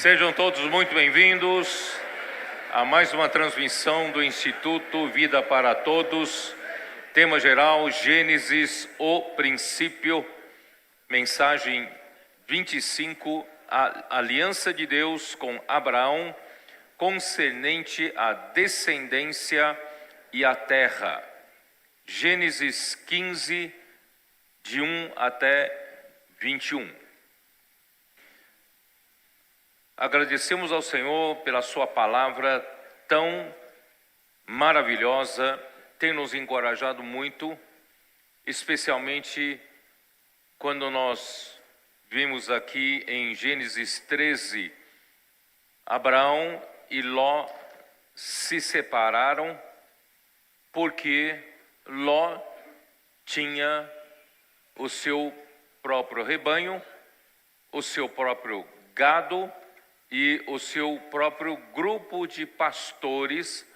Sejam todos muito bem-vindos a mais uma transmissão do Instituto Vida para Todos. Tema geral, Gênesis, o princípio. Mensagem 25, a aliança de Deus com Abraão, concernente à descendência e à terra. Gênesis 15, de 1 até 21. Agradecemos ao Senhor pela sua palavra tão maravilhosa, tem nos encorajado muito, especialmente quando nós vimos aqui em Gênesis 13, Abraão e Ló se separaram porque Ló tinha o seu próprio rebanho, o seu próprio gado e o seu próprio grupo de pastores,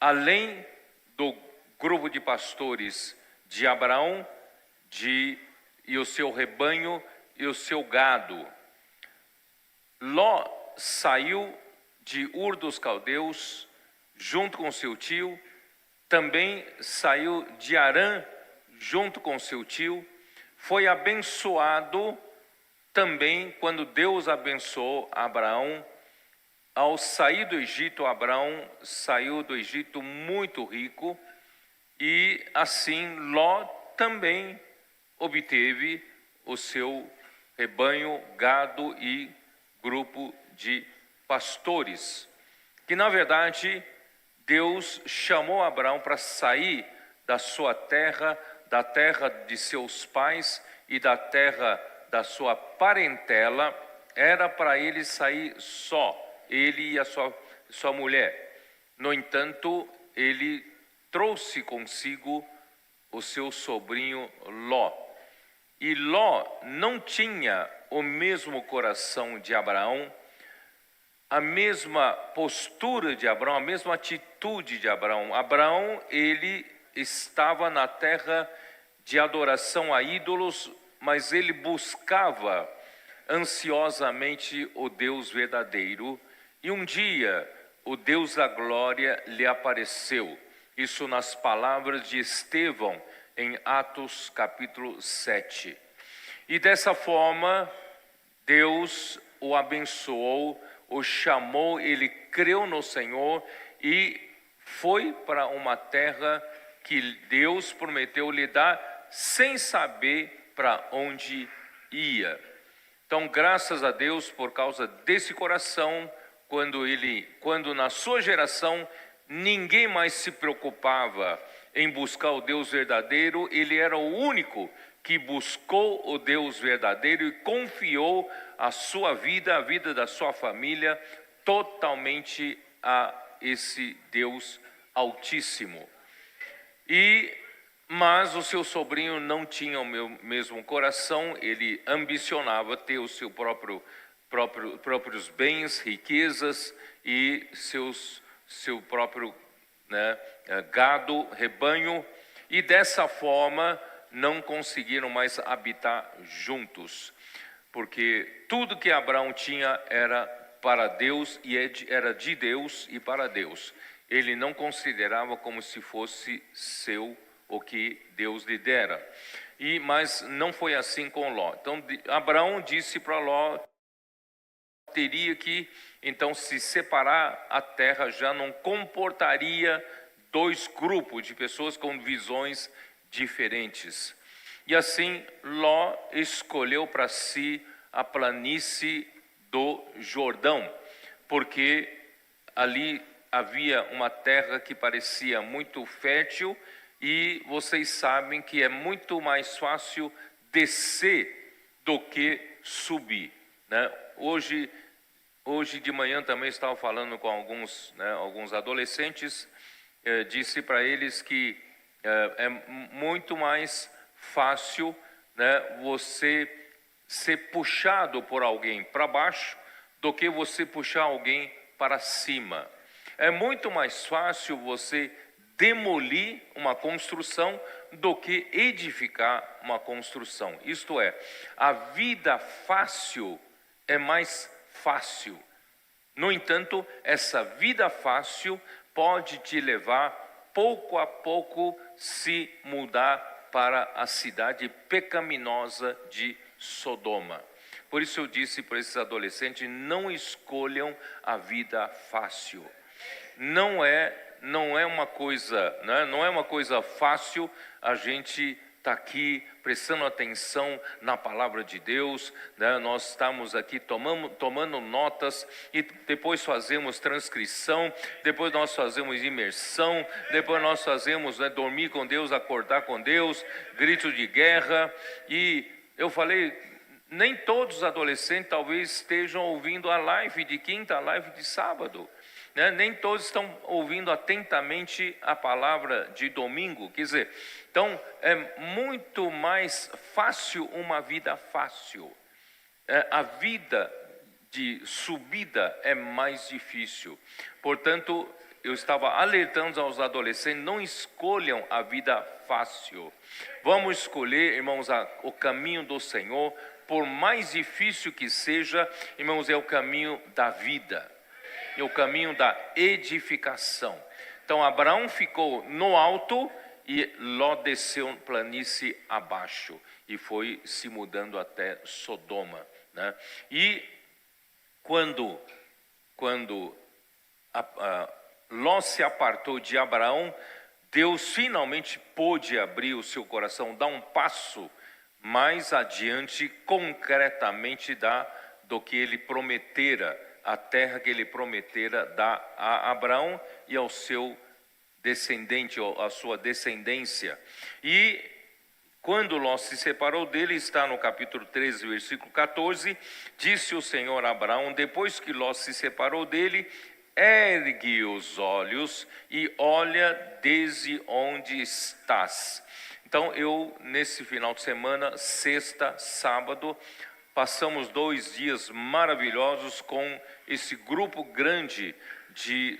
além do grupo de pastores de Abraão, e o seu rebanho e o seu gado. Ló saiu de Ur dos Caldeus junto com seu tio, também saiu de Harã junto com seu tio, foi abençoado também quando Deus abençoou Abraão. Ao sair do Egito, Abraão saiu do Egito muito rico e assim Ló também obteve o seu rebanho, gado e grupo de pastores. Que na verdade Deus chamou Abraão para sair da sua terra, da terra de seus pais e da terra da sua parentela. Era para ele sair só, ele e a sua mulher. No entanto, ele trouxe consigo o seu sobrinho Ló. E Ló não tinha o mesmo coração de Abraão, a mesma postura de Abraão, a mesma atitude de Abraão. Abraão, ele estava na terra de adoração a ídolos, mas ele buscava ansiosamente o Deus verdadeiro. E um dia o Deus da glória lhe apareceu. Isso nas palavras de Estevão, em Atos capítulo 7. E dessa forma, Deus o abençoou, o chamou, ele creu no Senhor e foi para uma terra que Deus prometeu lhe dar, sem saber para onde ia. Então, graças a Deus por causa desse coração, quando na sua geração ninguém mais se preocupava em buscar o Deus verdadeiro, ele era o único que buscou o Deus verdadeiro e confiou a sua vida, a vida da sua família, totalmente a esse Deus Altíssimo. Mas o seu sobrinho não tinha o mesmo coração, ele ambicionava ter o seu próprios bens, riquezas e seu próprio gado, rebanho, e dessa forma não conseguiram mais habitar juntos, porque tudo que Abraão tinha era para Deus e era de Deus e para Deus. Ele não considerava como se fosse seu o que Deus lhe dera. Mas não foi assim com Ló. Então Abraão disse para Ló, teria que então se separar, a terra já não comportaria dois grupos de pessoas com visões diferentes. E assim Ló escolheu para si a planície do Jordão, porque ali havia uma terra que parecia muito fértil, e vocês sabem que é muito mais fácil descer do que subir, né? Hoje de manhã também estava falando com alguns adolescentes, disse para eles que é muito mais fácil, né, você ser puxado por alguém para baixo do que você puxar alguém para cima. É muito mais fácil você demolir uma construção do que edificar uma construção. Isto é, a vida fácil é mais fácil. No entanto, essa vida fácil pode te levar, pouco a pouco, se mudar para a cidade pecaminosa de Sodoma. Por isso eu disse para esses adolescentes, não escolham a vida fácil. Não é uma coisa, né? Não é uma coisa fácil a gente estar aqui prestando atenção na palavra de Deus, né? Nós estamos aqui tomando notas e depois fazemos transcrição, depois nós fazemos imersão, depois nós fazemos, né, dormir com Deus, acordar com Deus, grito de guerra. E eu falei, nem todos os adolescentes talvez estejam ouvindo a live de quinta, a live de sábado. Né? Nem todos estão ouvindo atentamente a palavra de domingo. Quer dizer, então é muito mais fácil uma vida fácil. A vida de subida é mais difícil. Portanto, eu estava alertando aos adolescentes, não escolham a vida fácil. Vamos escolher, irmãos, o caminho do Senhor. Por mais difícil que seja, irmãos, é o caminho da vida. É o caminho da edificação. Então Abraão ficou no alto e Ló desceu planície abaixo e foi se mudando até Sodoma, né? E quando Ló se apartou de Abraão, Deus finalmente pôde abrir o seu coração, dar um passo mais adiante, concretamente do que ele prometera, a terra que ele prometera dar a Abraão e ao seu descendente, a sua descendência. E quando Ló se separou dele, está no capítulo 13, versículo 14, disse o Senhor a Abraão, depois que Ló se separou dele, ergue os olhos e olha desde onde estás. Então eu, nesse final de semana, sexta, sábado, passamos 2 dias maravilhosos com esse grupo grande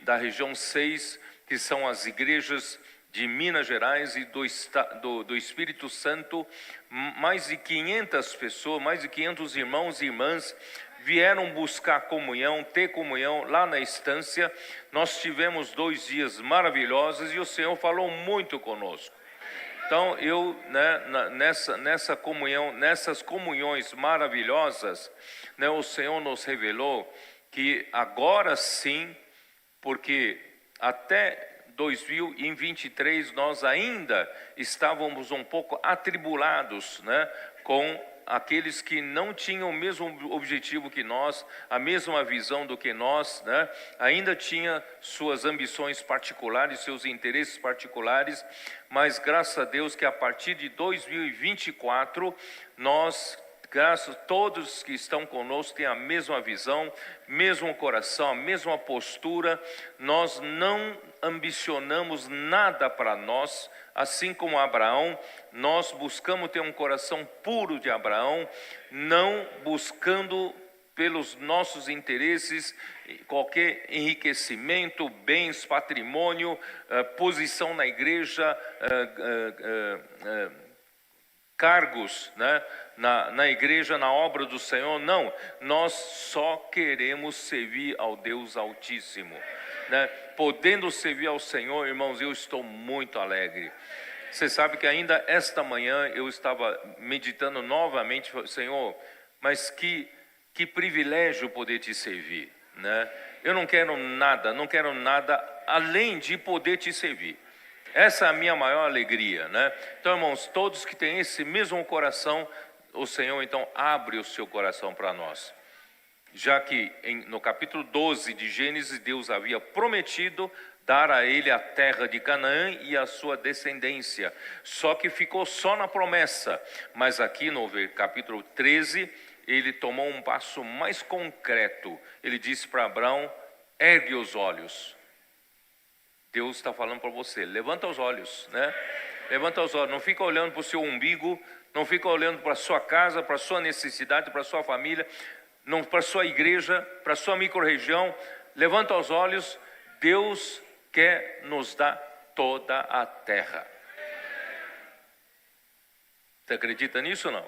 da região 6, que são as igrejas de Minas Gerais e do Espírito Santo. Mais de 500 pessoas, mais de 500 irmãos e irmãs vieram buscar comunhão, ter comunhão lá na estância. Nós tivemos 2 dias maravilhosos e o Senhor falou muito conosco. Então eu, né, nessa comunhão, nessas comunhões maravilhosas, né, o Senhor nos revelou que agora sim, porque até 2023 nós ainda estávamos um pouco atribulados, né, com aqueles que não tinham o mesmo objetivo que nós, a mesma visão do que nós, né? Ainda tinha suas ambições particulares, seus interesses particulares, mas graças a Deus que a partir de 2024, graças a todos que estão conosco, têm a mesma visão, mesmo coração, a mesma postura. Nós não ambicionamos nada para nós, assim como Abraão, nós buscamos ter um coração puro de Abraão, não buscando pelos nossos interesses qualquer enriquecimento, bens, patrimônio, posição na igreja, cargos, né, na igreja, na obra do Senhor. Não, nós só queremos servir ao Deus Altíssimo, né? Podendo servir ao Senhor, irmãos, eu estou muito alegre. Você sabe que ainda esta manhã eu estava meditando novamente, Senhor, mas que privilégio poder te servir, né? Eu não quero nada além de poder te servir. Essa é a minha maior alegria, né? Então, irmãos, todos que têm esse mesmo coração, o Senhor então abre o seu coração para nós. Já que no capítulo 12 de Gênesis, Deus havia prometido dar a ele a terra de Canaã e a sua descendência. Só que ficou só na promessa. Mas aqui no capítulo 13, ele tomou um passo mais concreto. Ele disse para Abraão, ergue os olhos. Deus está falando para você, levanta os olhos, né? Levanta os olhos, não fica olhando para o seu umbigo, não fica olhando para a sua casa, para a sua necessidade, para a sua família, não para a sua igreja, para a sua microrregião. Levanta os olhos, Deus quer nos dar toda a terra. Você acredita nisso ou não?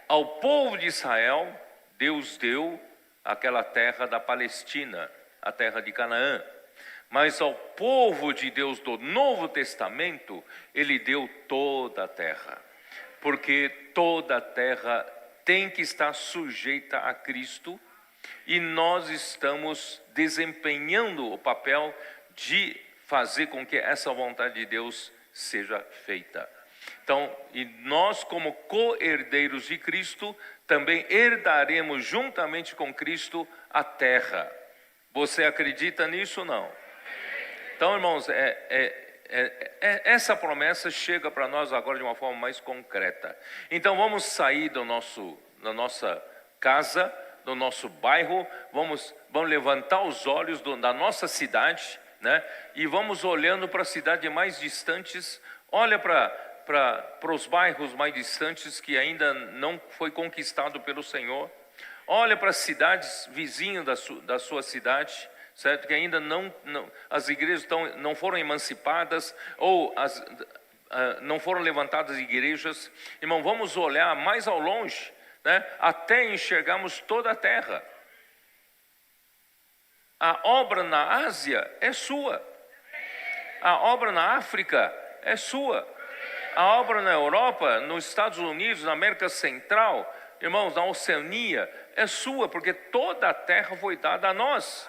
Ao povo de Israel, Deus deu aquela terra da Palestina, a terra de Canaã. Mas ao povo de Deus do Novo Testamento, Ele deu toda a terra. Porque toda a terra tem que estar sujeita a Cristo, e nós estamos desempenhando o papel de fazer com que essa vontade de Deus seja feita. Então, e nós como co-herdeiros de Cristo, também herdaremos juntamente com Cristo a terra. Você acredita nisso ou não? Então, irmãos, essa promessa chega para nós agora de uma forma mais concreta. Então, vamos sair da nossa casa, do nosso bairro, vamos levantar os olhos da nossa cidade, né? E vamos olhando para as cidades mais distantes, olha para os bairros mais distantes que ainda não foi conquistado pelo Senhor, olha para as cidades vizinhas da sua cidade, certo? Que ainda as igrejas não foram emancipadas, ou não foram levantadas igrejas. Irmão, vamos olhar mais ao longe, né? Até enxergarmos toda a terra. A obra na Ásia é sua, a obra na África é sua, a obra na Europa, nos Estados Unidos, na América Central, irmãos, na Oceania, é sua, porque toda a terra foi dada a nós.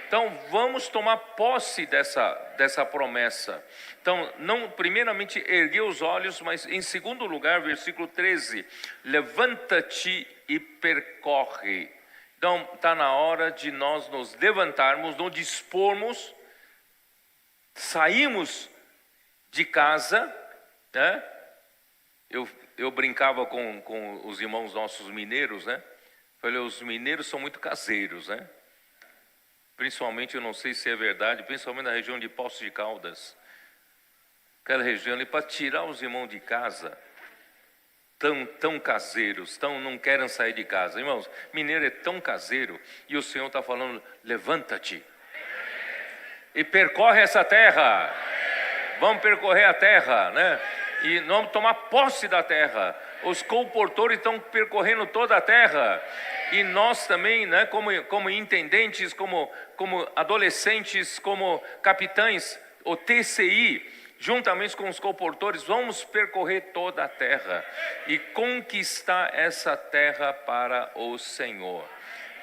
Então, vamos tomar posse dessa promessa. Então, primeiramente, erguer os olhos, mas em segundo lugar, versículo 13, levanta-te e percorre. Então, está na hora de nós nos levantarmos, nos dispormos, saímos de casa, né? Eu brincava com os irmãos nossos mineiros, né? Falei, os mineiros são muito caseiros, né? Principalmente, eu não sei se é verdade, principalmente na região de Poços de Caldas. Aquela região ali, para tirar os irmãos de casa, tão caseiros, não querem sair de casa. Irmãos, mineiro é tão caseiro, e o Senhor está falando, levanta-te e percorre essa terra. Vamos percorrer a terra, né? E vamos tomar posse da terra. Os comportores estão percorrendo toda a terra. E nós também, né, como intendentes, como adolescentes, como capitães, o TCI, juntamente com os comportores, vamos percorrer toda a terra e conquistar essa terra para o Senhor.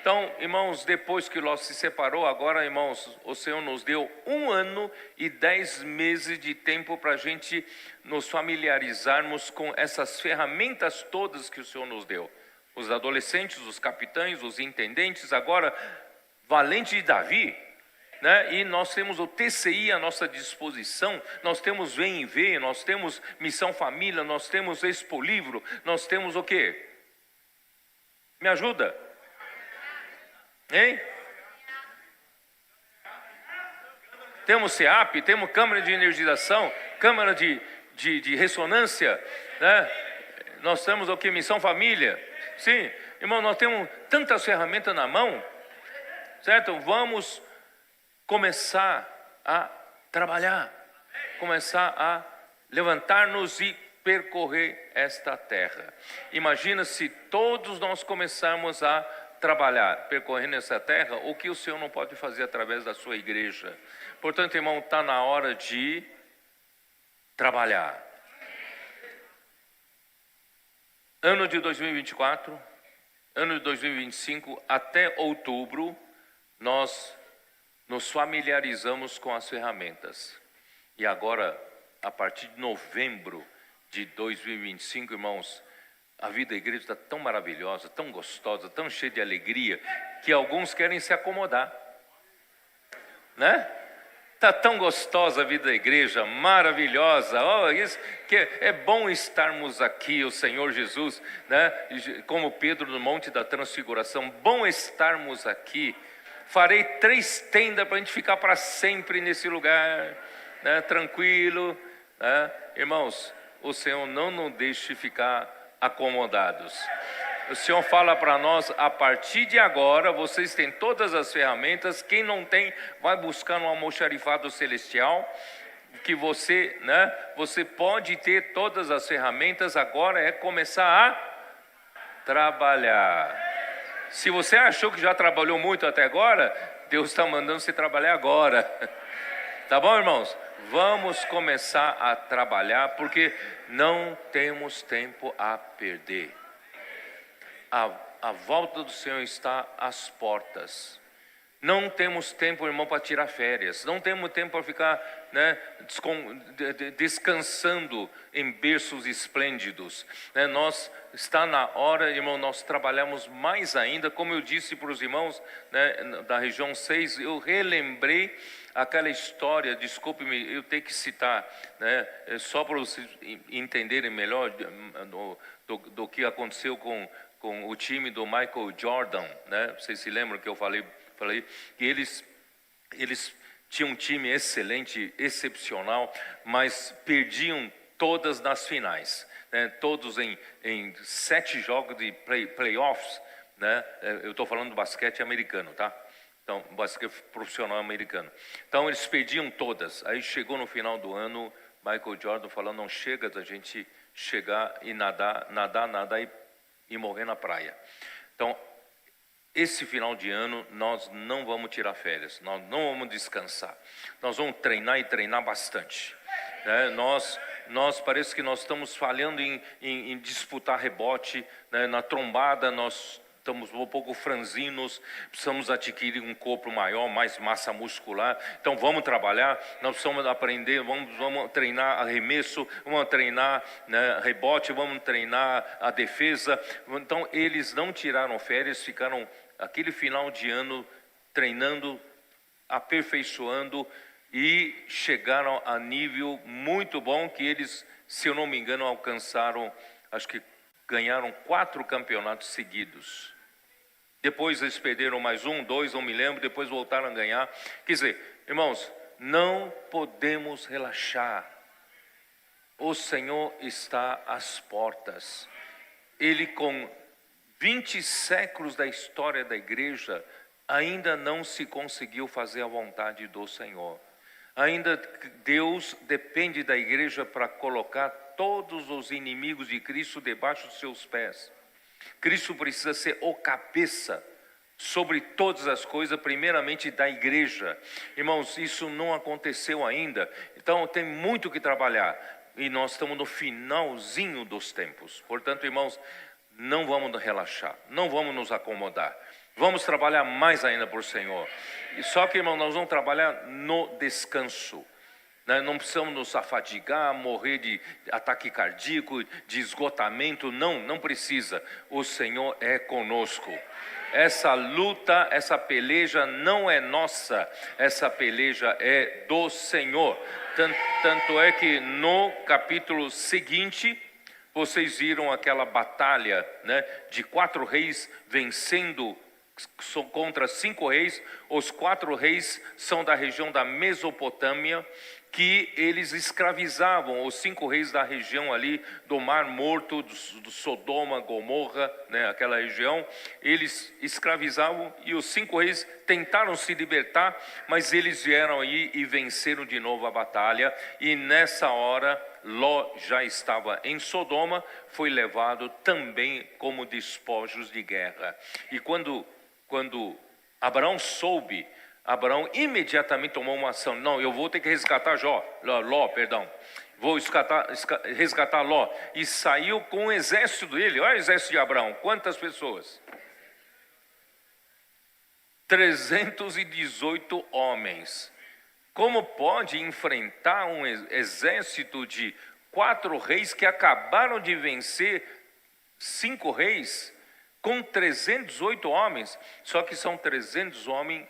Então, irmãos, depois que Ló se separou, agora, irmãos, o Senhor nos deu 1 ano e 10 meses de tempo para a gente nos familiarizarmos com essas ferramentas todas que o Senhor nos deu. Os adolescentes, os capitães, os intendentes, agora, valente de Davi, né? E nós temos o TCI à nossa disposição, nós temos Vem e Vê, nós temos Missão Família, nós temos Expo Livro, nós temos o quê? Me ajuda? Hein? Temos CEAP, temos câmara de energização, câmara de ressonância, né? Nós temos o que? Missão Família. Sim, irmão, nós temos tantas ferramentas na mão, certo? Vamos começar a trabalhar, começar a levantar-nos e percorrer esta terra. Imagina se todos nós começarmos a trabalhar, percorrendo essa terra, o que o Senhor não pode fazer através da sua igreja. Portanto, irmão, está na hora de trabalhar. Ano de 2024, ano de 2025, até outubro, nós nos familiarizamos com as ferramentas. E agora, a partir de novembro de 2025, irmãos, a vida da igreja está tão maravilhosa, tão gostosa, tão cheia de alegria, que alguns querem se acomodar, né? Está tão gostosa a vida da igreja, maravilhosa. Oh, isso que é bom estarmos aqui, o Senhor Jesus, né? Como Pedro no Monte da Transfiguração, bom estarmos aqui. Farei 3 tendas para a gente ficar para sempre nesse lugar, né? Tranquilo, né? Irmãos, o Senhor não nos deixe ficar acomodados. O Senhor fala para nós, a partir de agora, vocês têm todas as ferramentas. Quem não tem, vai buscar no almoxarifado celestial, que você, né? Você pode ter todas as ferramentas, agora é começar a trabalhar. Se você achou que já trabalhou muito até agora, Deus está mandando você trabalhar agora. Tá bom, irmãos? Vamos começar a trabalhar, porque não temos tempo a perder. A volta do Senhor está às portas. Não temos tempo, irmão, para tirar férias. Não temos tempo para ficar, né, descansando em berços esplêndidos. Está na hora, irmão, nós trabalhamos mais ainda. Como eu disse para os irmãos, né, da região 6, eu relembrei aquela história, desculpe-me, eu tenho que citar, né, só para vocês entenderem melhor do que aconteceu com o time do Michael Jordan, né? Vocês se lembram que eu falei que eles tinham um time excelente, excepcional, mas perdiam todas nas finais, né? Todos em 7 jogos de playoffs, né? Eu estou falando do basquete americano, tá? Então, basquete profissional americano. Então, eles perdiam todas. Aí chegou no final do ano, Michael Jordan falando, não chega da gente chegar e nadar e morrer na praia. Então, esse final de ano, nós não vamos tirar férias, nós não vamos descansar. Nós vamos treinar e treinar bastante. Né? Nós parece que nós estamos falhando em disputar rebote, né? Na trombada nós estamos um pouco franzinos, precisamos adquirir um corpo maior, mais massa muscular. Então vamos trabalhar, nós precisamos aprender, vamos treinar arremesso, vamos treinar, né, rebote, vamos treinar a defesa. Então eles não tiraram férias, ficaram aquele final de ano treinando, aperfeiçoando e chegaram a nível muito bom que eles, se eu não me engano, alcançaram, acho que ganharam 4 campeonatos seguidos. Depois eles perderam mais 1, 2, não me lembro, depois voltaram a ganhar. Quer dizer, irmãos, não podemos relaxar. O Senhor está às portas. Ele, com 20 séculos da história da igreja, ainda não se conseguiu fazer a vontade do Senhor. Ainda Deus depende da igreja para colocar todos os inimigos de Cristo debaixo dos seus pés. Cristo precisa ser o cabeça sobre todas as coisas, primeiramente da igreja. Irmãos, isso não aconteceu ainda, então tem muito que trabalhar. E nós estamos no finalzinho dos tempos. Portanto, irmãos, não vamos relaxar, não vamos nos acomodar. Vamos trabalhar mais ainda por Senhor. Só que, irmão, nós vamos trabalhar no descanso. Não precisamos nos afadigar, morrer de ataque cardíaco, de esgotamento. Não precisa. O Senhor é conosco. Essa luta, essa peleja não é nossa. Essa peleja é do Senhor. Tanto é que no capítulo seguinte, vocês viram aquela batalha, né, de 4 reis vencendo contra 5 reis. Os 4 reis são da região da Mesopotâmia, que eles escravizavam os 5 reis da região ali do Mar Morto, do Sodoma, Gomorra, né, aquela região. Eles escravizavam e os 5 reis tentaram se libertar, mas eles vieram aí e venceram de novo a batalha. E nessa hora, Ló já estava em Sodoma, foi levado também como despojos de guerra. E quando Abraão soube, Abraão imediatamente tomou uma ação. Não, eu vou ter que resgatar Ló. Vou resgatar Ló. E saiu com o exército dele. Olha o exército de Abraão. Quantas pessoas? 318 homens. Como pode enfrentar um exército de 4 reis que acabaram de vencer 5 reis com 318 homens? Só que são 300 homens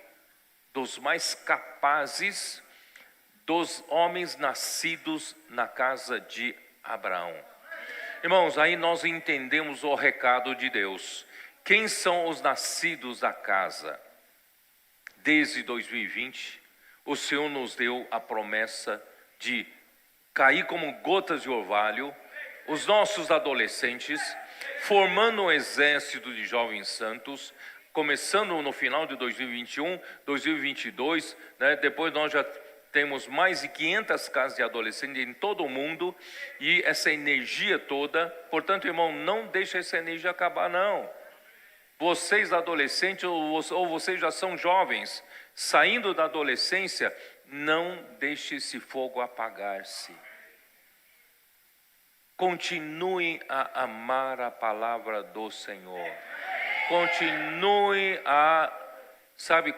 dos mais capazes, dos homens nascidos na casa de Abraão. Irmãos, aí nós entendemos o recado de Deus. Quem são os nascidos da casa? Desde 2020, o Senhor nos deu a promessa de cair como gotas de orvalho, os nossos adolescentes, formando um exército de jovens santos, começando no final de 2021, 2022, né? Depois nós já temos mais de 500 casas de adolescentes em todo o mundo, e essa energia toda, portanto, irmão, não deixa essa energia acabar, não. Vocês adolescentes ou vocês já são jovens, saindo da adolescência, não deixe esse fogo apagar-se. Continuem a amar a palavra do Senhor. Continue a,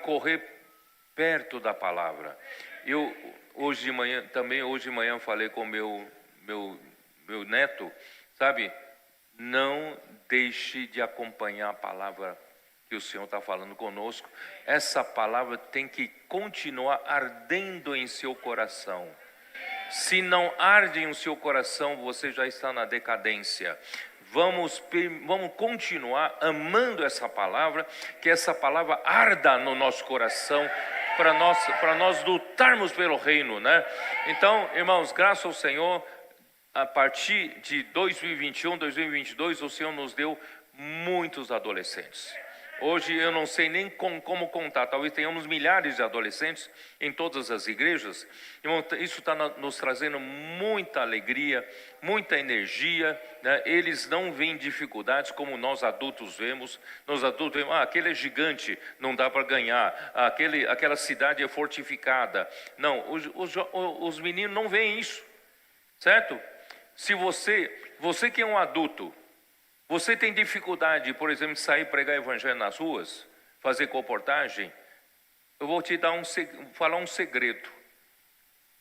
correr perto da palavra. Eu hoje de manhã falei com meu neto, não deixe de acompanhar a palavra que o Senhor está falando conosco. Essa palavra tem que continuar ardendo em seu coração. Se não arde em seu coração, você já está na decadência. Vamos continuar amando essa palavra, que essa palavra arda no nosso coração, para nós lutarmos pelo reino, né? Então, irmãos, graças ao Senhor, a partir de 2021, 2022, o Senhor nos deu muitos adolescentes. Hoje eu não sei nem como contar, talvez tenhamos milhares de adolescentes em todas as igrejas. Isso está nos trazendo muita alegria, muita energia, né? Eles não veem dificuldades como nós adultos vemos. Nós adultos vemos, aquele é gigante, não dá para ganhar, aquela cidade é fortificada. Não, os meninos não veem isso, certo? Se você que é um adulto, você tem dificuldade, por exemplo, de sair pregar evangelho nas ruas, fazer comportagem, eu vou te falar um segredo.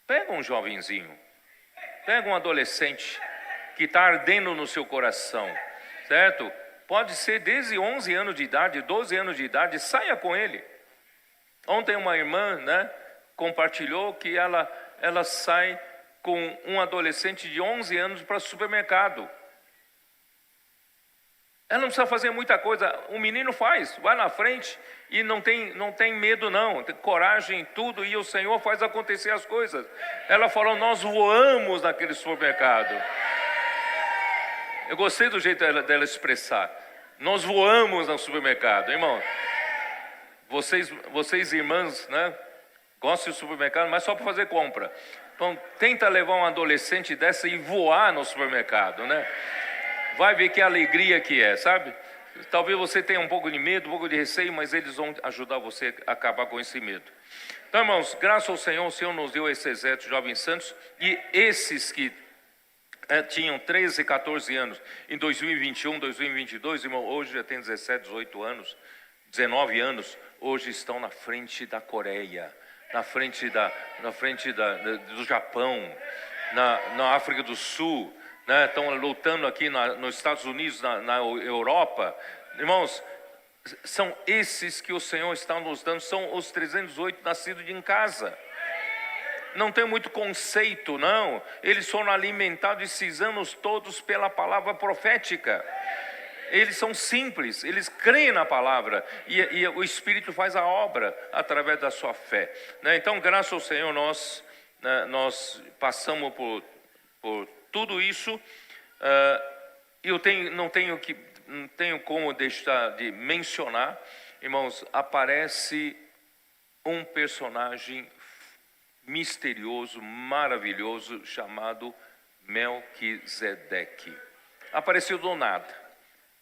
Pega um jovenzinho, pega um adolescente que está ardendo no seu coração, certo? Pode ser desde 11 anos de idade, 12 anos de idade, saia com ele. Ontem uma irmã, né, compartilhou que ela sai com um adolescente de 11 anos para o supermercado. Ela não precisa fazer muita coisa, o menino faz, vai na frente e não tem medo não, tem coragem em tudo e o Senhor faz acontecer as coisas. Ela falou, nós voamos naquele supermercado. Eu gostei do jeito dela expressar, nós voamos no supermercado. Irmão, vocês irmãs, né, gostam de supermercado, mas só para fazer compra. Então tenta levar um adolescente dessa e voar no supermercado, né? Vai ver que alegria que é, sabe? Talvez você tenha um pouco de medo, um pouco de receio, mas eles vão ajudar você a acabar com esse medo. Então, irmãos, graças ao Senhor, o Senhor nos deu esse exército de jovens santos, e esses que tinham 13, 14 anos em 2021, 2022, irmão, hoje já tem 17, 18 anos, 19 anos, hoje estão na frente da Coreia, na frente do Japão, na África do Sul, né, estão lutando aqui nos Estados Unidos, na Europa. Irmãos, são esses que o Senhor está nos dando, são os 308 nascidos em casa. Não tem muito conceito, não. Eles foram alimentados esses anos todos pela palavra profética. Eles são simples, eles creem na palavra e o Espírito faz a obra através da sua fé, né? Então, graças ao Senhor, nós passamos por tudo isso. Eu não tenho como deixar de mencionar, irmãos, aparece um personagem misterioso, maravilhoso, chamado Melquisedeque. Apareceu do nada.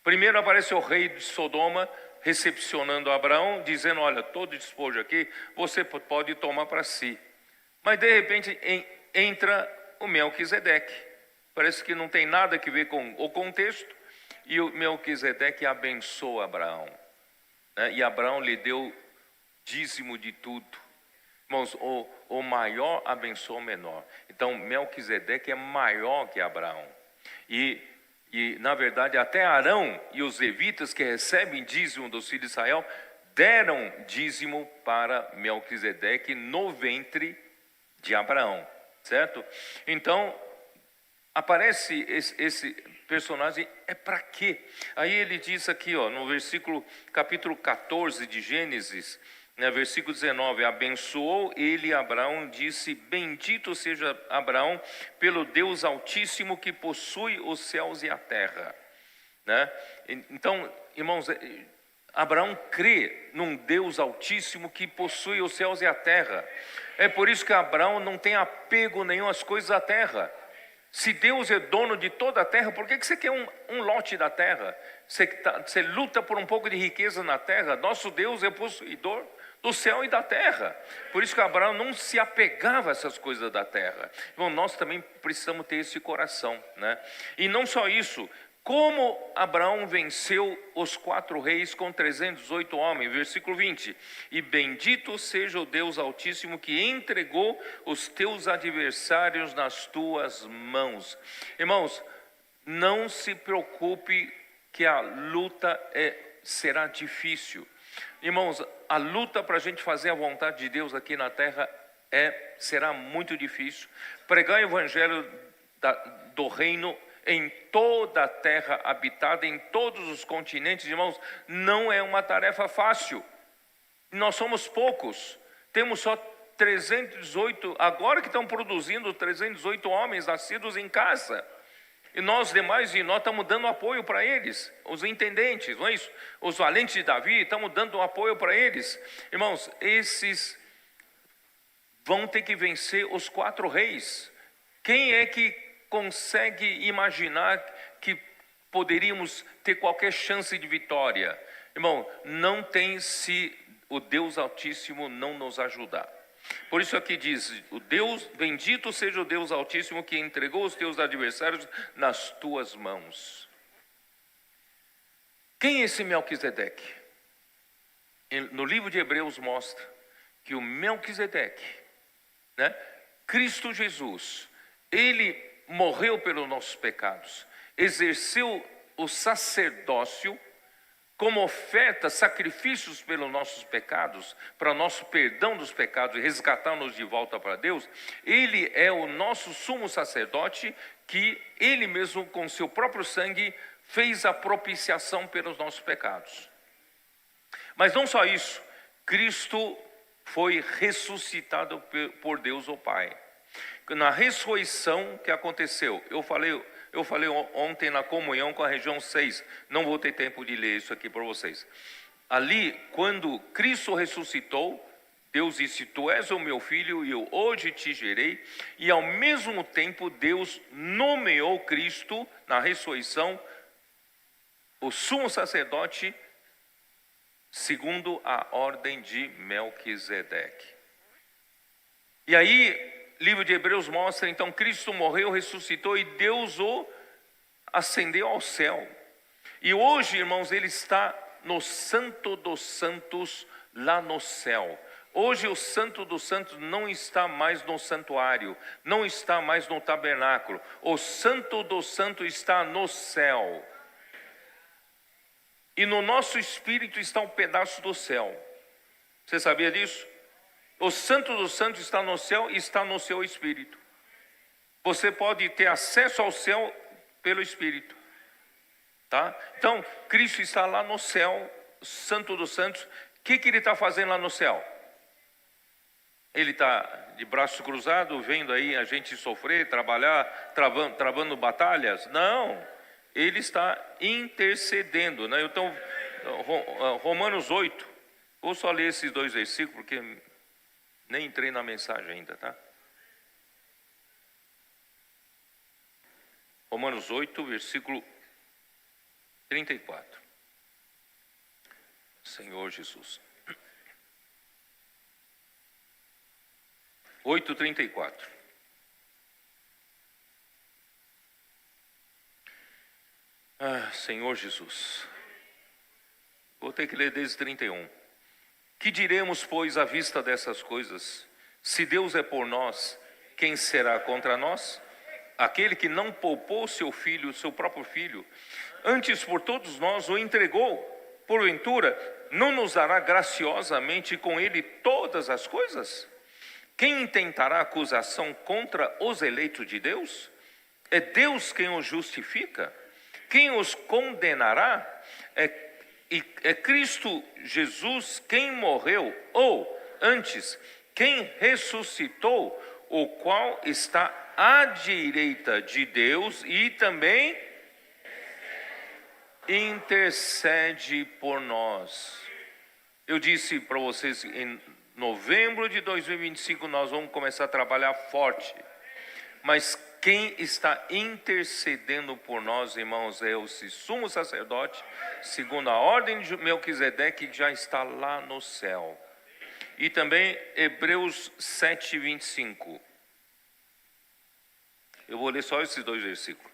Primeiro apareceu o rei de Sodoma, recepcionando Abraão, dizendo, olha, todo despojo aqui, você pode tomar para si. Mas de repente entra o Melquisedeque. Parece que não tem nada a ver com o contexto. E o Melquisedeque abençoa Abraão, né? E Abraão lhe deu dízimo de tudo. Irmãos, o maior abençoa o menor. Então Melquisedeque é maior que Abraão. E na verdade até Arão e os levitas que recebem dízimo dos filhos de Israel deram dízimo para Melquisedeque no ventre de Abraão, certo? Então aparece esse personagem, é para quê? Aí ele diz aqui, no capítulo 14 de Gênesis, versículo 19, abençoou ele Abraão, disse, bendito seja Abraão pelo Deus Altíssimo que possui os céus e a terra, né? Então, irmãos, Abraão crê num Deus Altíssimo que possui os céus e a terra. É por isso que Abraão não tem apego nenhum às coisas da terra. Se Deus é dono de toda a terra, por que você quer um lote da terra? Você luta por um pouco de riqueza na terra. Nosso Deus é possuidor do céu e da terra. Por isso que Abraão não se apegava a essas coisas da terra. Então, nós também precisamos ter esse coração, né? E não só isso, como Abraão venceu os 4 reis com 318 homens, versículo 20. E bendito seja o Deus Altíssimo que entregou os teus adversários nas tuas mãos. Irmãos, não se preocupe que a luta será difícil. Irmãos, a luta para a gente fazer a vontade de Deus aqui na terra será muito difícil. Pregar o evangelho do reino em toda a terra habitada, em todos os continentes, irmãos, não é uma tarefa fácil. Nós somos poucos, temos só 318, agora que estão produzindo 318 homens nascidos em casa. E nós demais, nós estamos dando apoio para eles, os intendentes, não é isso? Os valentes de Davi, estamos dando apoio para eles. Irmãos, esses vão ter que vencer os 4 reis. Quem é que consegue imaginar que poderíamos ter qualquer chance de vitória? Irmão, não tem se o Deus Altíssimo não nos ajudar. Por isso aqui diz, bendito seja o Deus Altíssimo que entregou os teus adversários nas tuas mãos. Quem é esse Melquisedeque? No livro de Hebreus mostra que o Melquisedeque, né, Cristo Jesus, ele morreu pelos nossos pecados, exerceu o sacerdócio como oferta, sacrifícios pelos nossos pecados, para nosso perdão dos pecados e resgatar-nos de volta para Deus. Ele é o nosso sumo sacerdote, que ele mesmo com seu próprio sangue fez a propiciação pelos nossos pecados. Mas não só isso, Cristo foi ressuscitado por Deus o Pai. Na ressurreição que aconteceu, eu falei ontem na comunhão com a região 6, não vou ter tempo de ler isso aqui para vocês. Ali, quando Cristo ressuscitou, Deus disse, tu és o meu filho e eu hoje te gerei, e ao mesmo tempo Deus nomeou Cristo na ressurreição, o sumo sacerdote, segundo a ordem de Melquisedeque. E aí, o livro de Hebreus mostra, então, Cristo morreu, ressuscitou e Deus o ascendeu ao céu. E hoje, irmãos, ele está no Santo dos Santos, lá no céu. Hoje o Santo dos Santos não está mais no santuário, não está mais no tabernáculo. O Santo dos Santos está no céu. E no nosso espírito está um pedaço do céu. Você sabia disso? O Santo dos Santos está no céu e está no seu espírito. Você pode ter acesso ao céu pelo espírito, tá? Então, Cristo está lá no céu, Santo dos Santos. O que ele está fazendo lá no céu? Ele está de braços cruzados, vendo aí a gente sofrer, trabalhar, travando batalhas? Não, ele está intercedendo, né? Então, Romanos 8, vou só ler esses 2 versículos, porque nem entrei na mensagem ainda, tá? Romanos 8, versículo 34. Senhor Jesus. 8:34. Senhor Jesus. Vou ter que ler desde 31. Que diremos, pois, à vista dessas coisas? Se Deus é por nós, quem será contra nós? Aquele que não poupou seu filho, seu próprio filho, antes por todos nós o entregou, porventura não nos dará graciosamente com ele todas as coisas? Quem intentará acusação contra os eleitos de Deus? É Deus quem os justifica. Quem os condenará? É Cristo Jesus quem morreu, ou antes, quem ressuscitou, o qual está à direita de Deus e também intercede por nós. Eu disse para vocês, em novembro de 2025 nós vamos começar a trabalhar forte. Mas Quem está intercedendo por nós, irmãos, é o sumo sacerdote, segundo a ordem de Melquisedeque, que já está lá no céu. E também Hebreus 7, 25. Eu vou ler só esses dois versículos.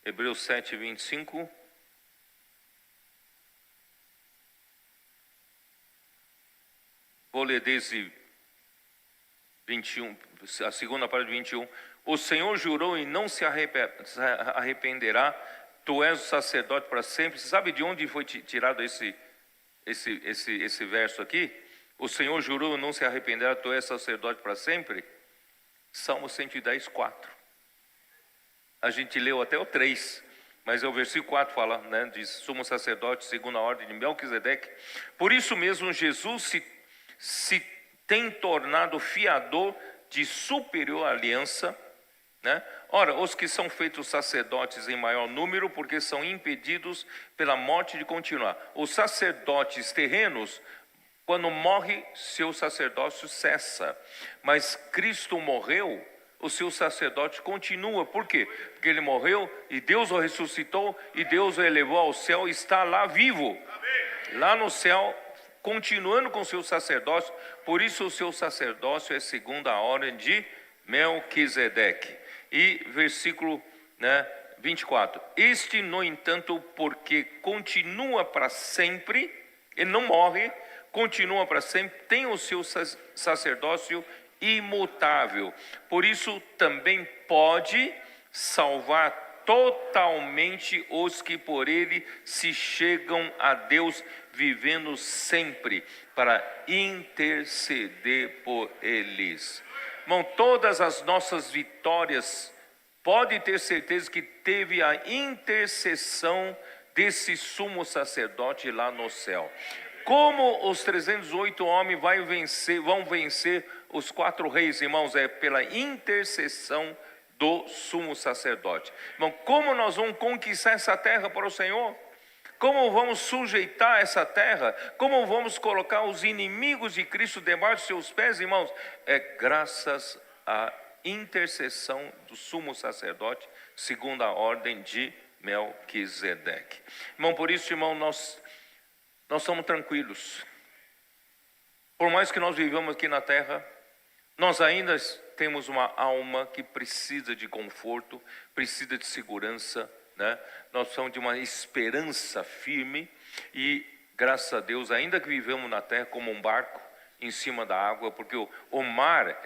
Hebreus 7, 25. Vou ler desde 21, a segunda parte de 21. O Senhor jurou e não se arrependerá, tu és o sacerdote para sempre. Você sabe de onde foi tirado esse verso aqui? O Senhor jurou e não se arrependerá, tu és sacerdote para sempre? Salmo 110, 4. A gente leu até o 3, mas é o versículo 4 fala, né? Diz, sumo sacerdote segundo a ordem de Melquisedeque. Por isso mesmo Jesus se tem tornado fiador de superior aliança, né? Ora, os que são feitos sacerdotes em maior número, porque são impedidos pela morte de continuar. Os sacerdotes terrenos, quando morre, seu sacerdócio cessa. Mas Cristo morreu, o seu sacerdote continua. Por quê? Porque ele morreu e Deus o ressuscitou e Deus o elevou ao céu e está lá vivo. Lá no céu, continuando com o seu sacerdócio. Por isso o seu sacerdócio é segundo a ordem de Melquisedeque. E versículo 24. Este, no entanto, porque continua para sempre, ele não morre, continua para sempre, tem o seu sacerdócio imutável. Por isso também pode salvar totalmente os que por ele se chegam a Deus, vivendo sempre para interceder por eles. Irmão, todas as nossas vitórias, pode ter certeza que teve a intercessão desse sumo sacerdote lá no céu. Como os 308 homens vão vencer os 4 reis, irmãos? É pela intercessão do sumo sacerdote. Irmão, como nós vamos conquistar essa terra para o Senhor? Como vamos sujeitar essa terra? Como vamos colocar os inimigos de Cristo debaixo de seus pés, irmãos? É graças à intercessão do sumo sacerdote, segundo a ordem de Melquisedeque. Irmão, por isso, irmão, nós estamos tranquilos. Por mais que nós vivamos aqui na terra, nós ainda temos uma alma que precisa de conforto, precisa de segurança, né? Nós somos de uma esperança firme e, graças a Deus, ainda que vivemos na terra como um barco em cima da água, porque o mar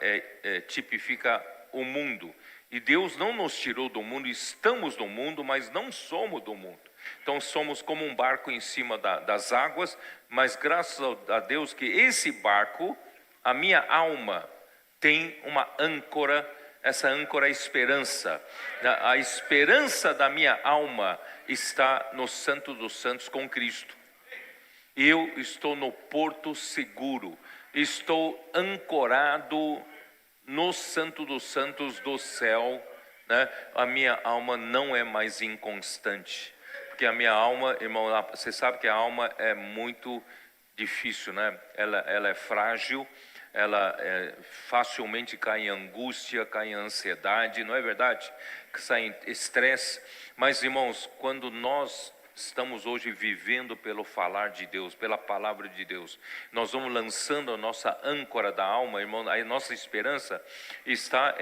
tipifica o mundo. E Deus não nos tirou do mundo, estamos no mundo, mas não somos do mundo. Então somos como um barco em cima das águas, mas graças a Deus que esse barco, a minha alma, tem uma âncora. Essa âncora é a esperança. A esperança da minha alma está no Santo dos Santos com Cristo. Eu estou no porto seguro, estou ancorado no Santo dos Santos do céu, né? A minha alma não é mais inconstante, porque a minha alma, irmão, você sabe que a alma é muito difícil, né? Ela é frágil. Ela facilmente cai em angústia, cai em ansiedade, não é verdade? Cai em estresse. Mas, irmãos, quando nós estamos hoje vivendo pelo falar de Deus, pela palavra de Deus, nós vamos lançando a nossa âncora da alma, irmão. A nossa esperança está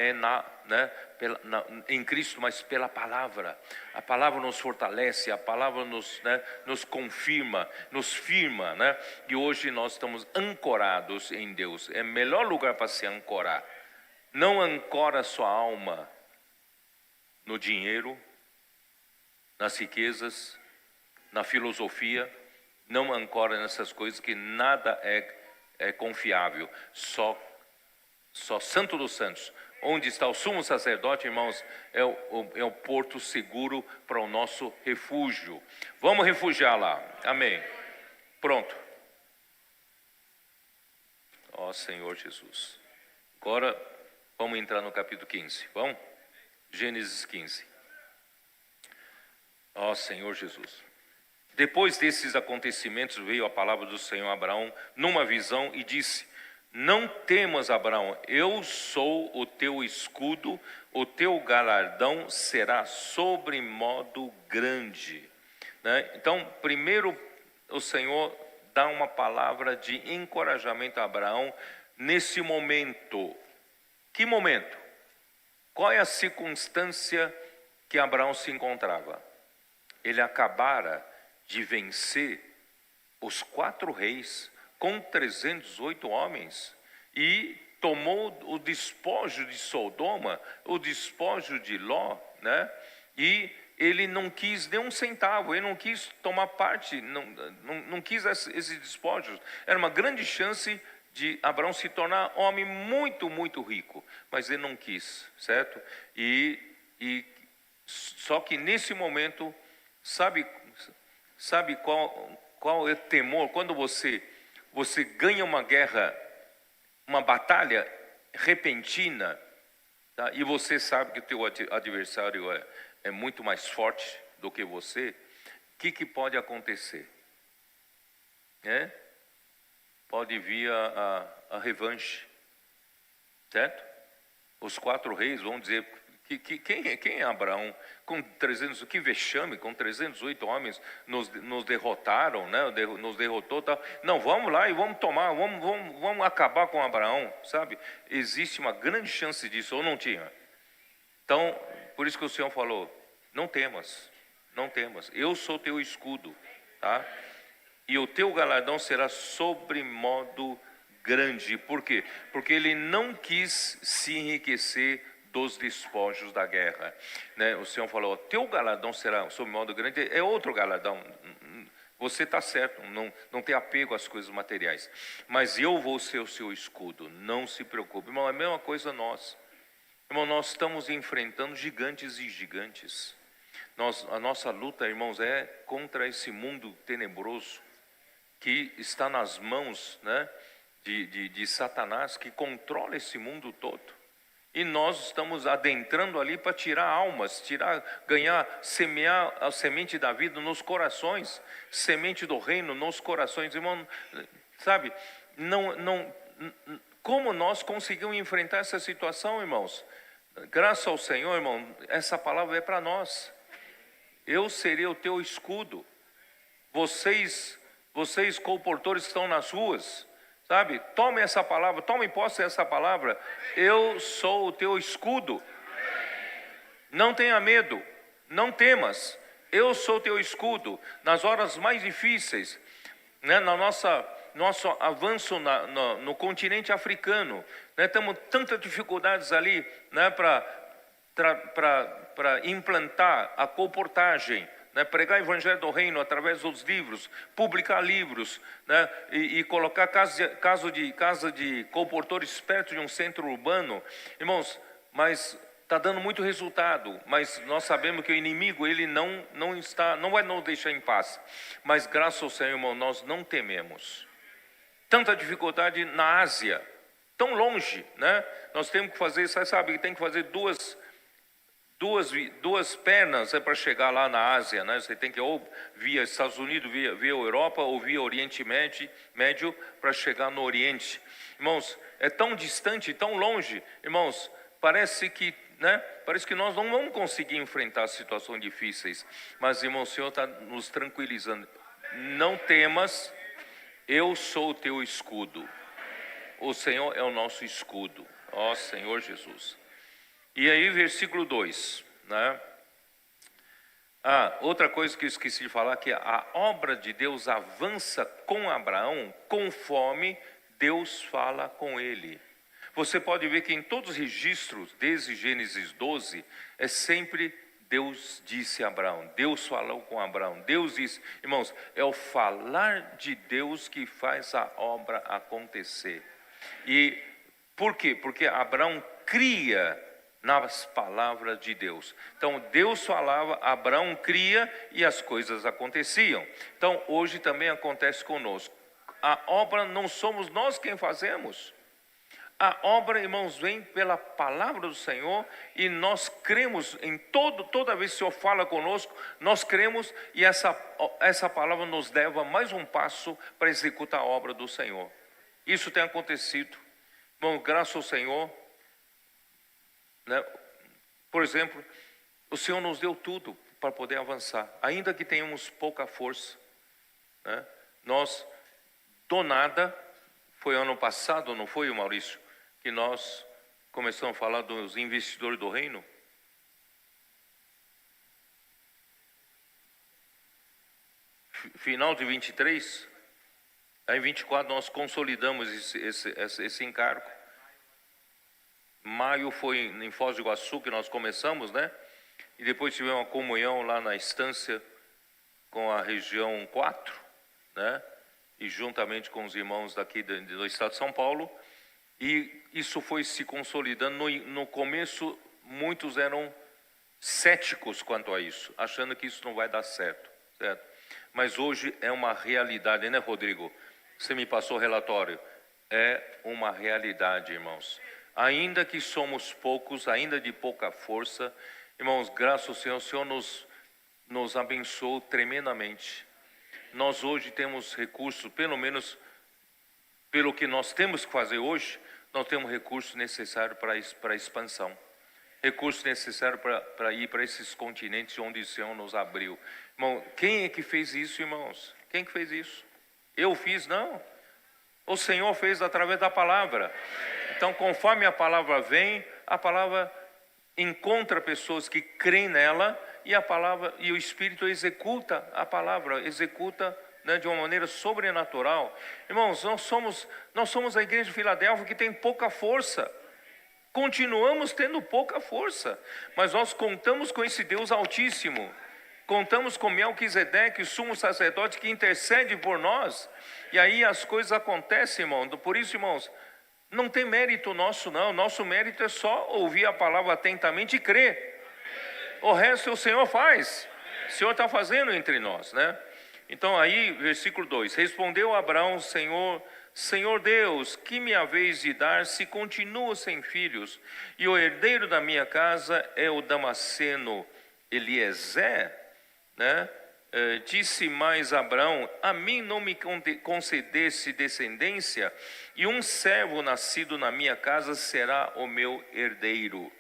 em Cristo, mas pela palavra. A palavra nos fortalece, a palavra nos confirma, nos firma, né? E hoje nós estamos ancorados em Deus. É o melhor lugar para se ancorar. Não ancora sua alma no dinheiro, nas riquezas, na filosofia. Não ancora nessas coisas, que nada é confiável. Só Santo dos Santos, onde está o sumo sacerdote, irmãos, é o porto seguro para o nosso refúgio. Vamos refugiar lá, amém. Pronto. Ó Senhor Jesus. Agora vamos entrar no capítulo 15, vamos? Gênesis 15. Ó Senhor Jesus. Depois desses acontecimentos veio a palavra do Senhor a Abraão numa visão e disse: Não temas, Abraão, eu sou o teu escudo, o teu galardão será sobremodo grande. Né? Então, primeiro o Senhor dá uma palavra de encorajamento a Abraão nesse momento. Que momento? Qual é a circunstância que Abraão se encontrava? Ele acabara de vencer os 4 reis com 308 homens e tomou o despojo de Sodoma, o despojo de Ló, né? E ele não quis nem um centavo, ele não quis tomar parte, não quis esses despojos. Era uma grande chance de Abraão se tornar homem muito, muito rico, mas ele não quis, certo? Só que nesse momento, sabe qual é o temor? Quando você ganha uma guerra, uma batalha repentina, tá? E você sabe que o teu adversário é muito mais forte do que você, o que pode acontecer? Pode vir a revanche, certo? Os 4 reis vão dizer, quem é Abraão? Com 300, que vexame, com 308 homens nos derrotaram, né? Nos derrotou, tal. Não, vamos lá e vamos tomar, vamos acabar com Abraão, sabe? Existe uma grande chance disso, ou não tinha? Então, por isso que o Senhor falou, não temas, eu sou teu escudo, tá? E o teu galardão será sobremodo grande. Por quê? Porque ele não quis se enriquecer dos despojos da guerra, né? O Senhor falou, o teu galardão será sobremodo grande, é outro galardão. Você está certo, não tem apego às coisas materiais, mas eu vou ser o seu escudo, não se preocupe. Irmão, é a mesma coisa nós. Irmão, nós estamos enfrentando gigantes e gigantes. A nossa luta, irmãos, é contra esse mundo tenebroso que está nas mãos, né, de Satanás, que controla esse mundo todo. E nós estamos adentrando ali para tirar almas, semear a semente da vida nos corações, semente do reino nos corações. Irmão, sabe, como nós conseguimos enfrentar essa situação, irmãos? Graças ao Senhor, irmão, essa palavra é para nós. Eu serei o teu escudo. Vocês colportores que estão nas ruas, sabe? Tome essa palavra, tome posse dessa palavra. Eu sou o teu escudo. Não tenha medo, não temas. Eu sou o teu escudo. Nas horas mais difíceis, né? Nosso avanço no continente africano, né? Temos tantas dificuldades ali, né? Para implantar a colportagem, né? Pregar o evangelho do reino através dos livros, publicar livros, né? E colocar casa de colportores perto de um centro urbano. Irmãos, mas está dando muito resultado, mas nós sabemos que o inimigo ele não vai nos deixar em paz. Mas graças ao Senhor, irmão, nós não tememos. Tanta dificuldade na Ásia, tão longe, né? Nós temos que fazer, sabe que tem que fazer duas pernas para chegar lá na Ásia, né? Você tem que ou via Estados Unidos, via Europa, ou via Oriente Médio para chegar no Oriente. Irmãos, é tão distante, tão longe, irmãos, parece que nós não vamos conseguir enfrentar situações difíceis, mas, irmão, o Senhor está nos tranquilizando. Não temas, eu sou o teu escudo. O Senhor é o nosso escudo, ó Senhor Jesus. E aí, versículo 2, né? Outra coisa que eu esqueci de falar, que a obra de Deus avança com Abraão conforme Deus fala com ele. Você pode ver que em todos os registros, desde Gênesis 12, é sempre Deus disse a Abraão, Deus falou com Abraão, Deus disse. Irmãos, é o falar de Deus que faz a obra acontecer. E por quê? Porque Abraão cria nas palavras de Deus. Então Deus falava, Abraão cria e as coisas aconteciam. Então hoje também acontece conosco. A obra não somos nós quem fazemos. A obra, irmãos, vem pela palavra do Senhor e nós cremos em toda vez que o Senhor fala conosco, nós cremos e essa palavra nos leva mais um passo para executar a obra do Senhor. Isso tem acontecido. Bom, graças ao Senhor, né? Por exemplo, o Senhor nos deu tudo para poder avançar, ainda que tenhamos pouca força, né? Nós, do nada, foi ano passado, não foi, Maurício, que nós começamos a falar dos investidores do reino? Final de 23, aí em 24 nós consolidamos esse encargo. Maio foi em Foz do Iguaçu que nós começamos, né? E depois tivemos uma comunhão lá na estância com a região 4, né? E juntamente com os irmãos daqui do estado de São Paulo. E isso foi se consolidando. No começo, muitos eram céticos quanto a isso, achando que isso não vai dar certo, certo? Mas hoje é uma realidade, né, Rodrigo? Você me passou o relatório. É uma realidade, irmãos. Ainda que somos poucos, ainda de pouca força, irmãos, graças ao Senhor, o Senhor nos abençoou tremendamente. Nós hoje temos recursos, pelo menos pelo que nós temos que fazer hoje, nós temos recurso necessário para a expansão. Recurso necessário para ir para esses continentes onde o Senhor nos abriu. Irmão, quem é que fez isso, irmãos? Quem que fez isso? Eu fiz? Não. O Senhor fez através da palavra. Então, conforme a palavra vem, a palavra encontra pessoas que creem nela e a palavra e o Espírito executa a palavra, executa, né, de uma maneira sobrenatural. Irmãos, nós somos a igreja de Filadélfia que tem pouca força. Continuamos tendo pouca força, mas nós contamos com esse Deus Altíssimo. Contamos com Melquisedeque, o sumo sacerdote que intercede por nós. E aí as coisas acontecem, irmão. Por isso, irmãos, não tem mérito nosso, não. Nosso mérito é só ouvir a palavra atentamente e crer. O resto o Senhor faz. O Senhor está fazendo entre nós, né? Então aí, versículo 2. Respondeu Abraão, Senhor Deus, que me haveis de dar se continuo sem filhos? E o herdeiro da minha casa é o Damasceno Eliezer, né? Disse mais Abraão: a mim não me concedesse descendência, e um servo nascido na minha casa será o meu herdeiro.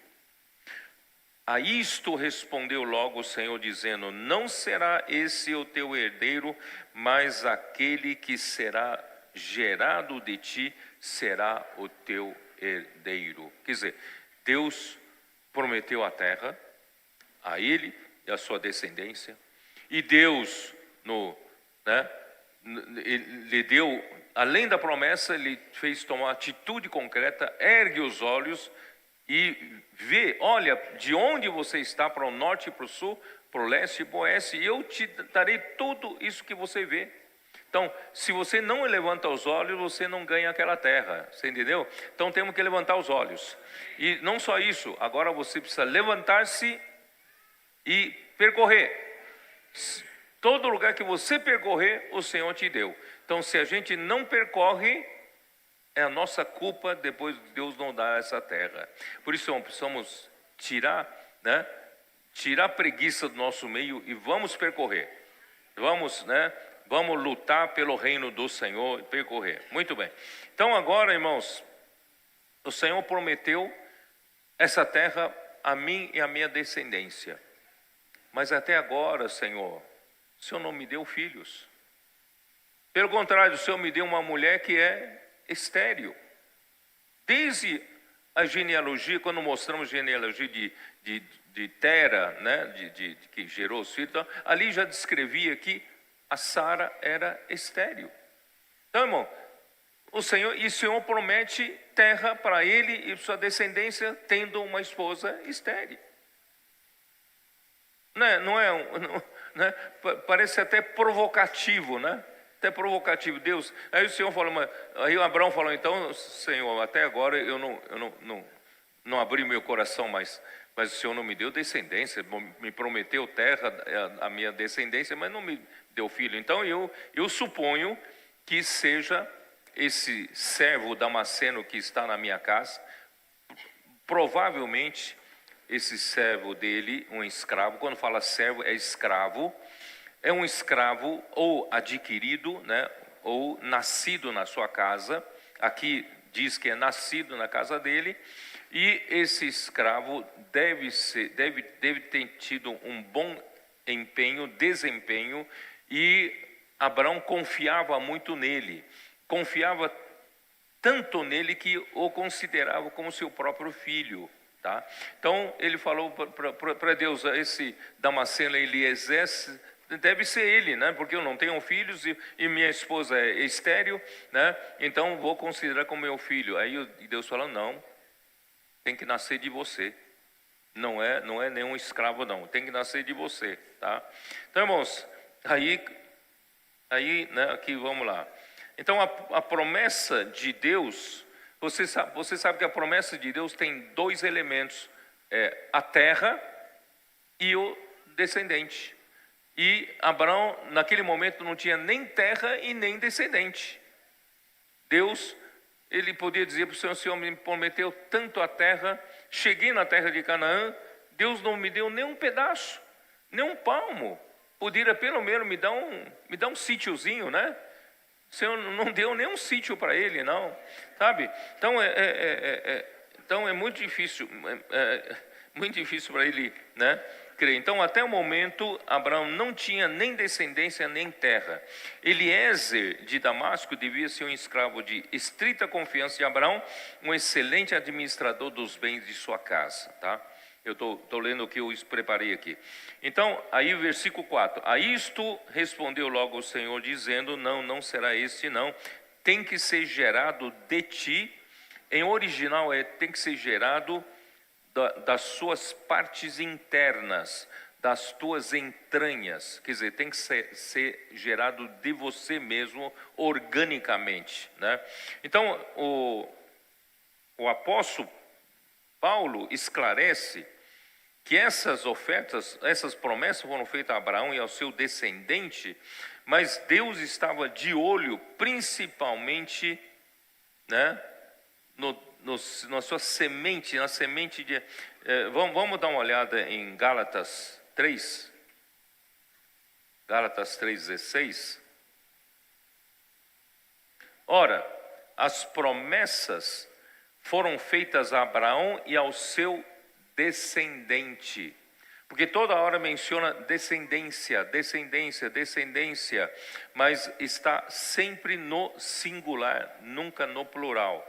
A isto respondeu logo o Senhor, dizendo: não será esse o teu herdeiro, mas aquele que será gerado de ti será o teu herdeiro. Quer dizer, Deus prometeu a terra a ele e a sua descendência. E Deus, lhe deu, além da promessa, ele fez tomar atitude concreta, ergue os olhos e vê, olha, de onde você está, para o norte e para o sul, para o leste e para o oeste, e eu te darei tudo isso que você vê. Então, se você não levanta os olhos, você não ganha aquela terra, você entendeu? Então temos que levantar os olhos. E não só isso, agora você precisa levantar-se e percorrer. Todo lugar que você percorrer, o Senhor te deu. Então, se a gente não percorre, é a nossa culpa, depois Deus não dá essa terra. Por isso, precisamos tirar a preguiça do nosso meio e vamos percorrer. Vamos lutar pelo reino do Senhor e percorrer. Muito bem. Então, agora, irmãos, o Senhor prometeu essa terra a mim e a minha descendência. Mas até agora, Senhor, o Senhor não me deu filhos. Pelo contrário, o Senhor me deu uma mulher que é estéril. Desde a genealogia, quando mostramos a genealogia de Tera, né, que gerou os filhos, então, ali já descrevia que a Sara era estéril. Então, irmão, o Senhor promete terra para ele e sua descendência, tendo uma esposa estéril. Né? Parece até provocativo, né? Até provocativo. Deus, aí o Senhor falou, aí o Abraão falou: então, Senhor, até agora eu não abri meu coração, mas o Senhor não me deu descendência, me prometeu terra, a minha descendência, mas não me deu filho. Então eu suponho que seja esse servo Damasceno que está na minha casa, provavelmente esse servo dele, um escravo. Quando fala servo, é um escravo ou adquirido, né, ou nascido na sua casa, aqui diz que é nascido na casa dele, e esse escravo deve ter tido um bom desempenho, e Abraão confiava muito nele, confiava tanto nele que o considerava como seu próprio filho. Tá? Então ele falou para Deus: esse Damasceno Eliezer deve ser ele, né? Porque eu não tenho filhos e minha esposa é estéril, né? Então vou considerar como meu filho. Aí Deus falou: não, tem que nascer de você. Não é nenhum escravo, não. Tem que nascer de você, tá? Então, irmãos, aí, né? Aqui vamos lá. Então a promessa de Deus, você sabe que a promessa de Deus tem dois elementos: a terra e o descendente. E Abraão, naquele momento, não tinha nem terra e nem descendente. Deus, ele podia dizer para o Senhor me prometeu tanto a terra, cheguei na terra de Canaã, Deus não me deu nem um pedaço, nem um palmo. Podia pelo menos me dar um sítiozinho, né? O Senhor não deu nem um sítio para ele, não, sabe? Então então é muito difícil, muito difícil para ele, né, crer. Então, até o momento, Abraão não tinha nem descendência nem terra. Eliezer de Damasco devia ser um escravo de estrita confiança de Abraão, um excelente administrador dos bens de sua casa, tá? Eu estou lendo o que eu preparei aqui. Então, aí o versículo 4. A isto respondeu logo o Senhor, dizendo: não será este, não. Tem que ser gerado de ti. Em original tem que ser gerado das suas partes internas, das tuas entranhas. Quer dizer, tem que ser gerado de você mesmo, organicamente, né? Então, o apóstolo Paulo esclarece que essas ofertas, essas promessas foram feitas a Abraão e ao seu descendente, mas Deus estava de olho principalmente, né, na sua semente, na semente de... Vamos dar uma olhada em Gálatas 3. Gálatas 3,16. Ora, as promessas foram feitas a Abraão e ao seu descendente, porque toda hora menciona descendência, mas está sempre no singular, nunca no plural.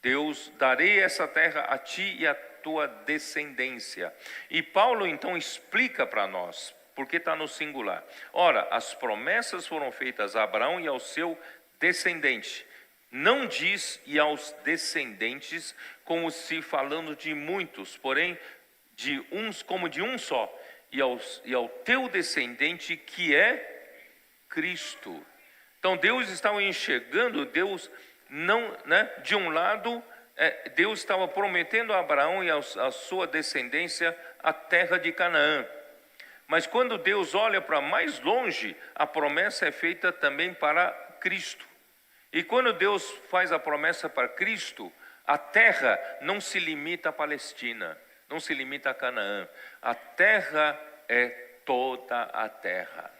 Deus, darei essa terra a ti e a tua descendência. E Paulo então explica para nós, porque está no singular. Ora, as promessas foram feitas a Abraão e ao seu descendente. Não diz e aos descendentes, como se falando de muitos, porém de uns, como de um só, e ao teu descendente, que é Cristo. Então Deus estava enxergando, Deus não, né, de um lado, Deus estava prometendo a Abraão e a sua descendência a terra de Canaã. Mas quando Deus olha para mais longe, a promessa é feita também para Cristo. E quando Deus faz a promessa para Cristo, a terra não se limita à Palestina, não se limita a Canaã. A terra é toda a terra,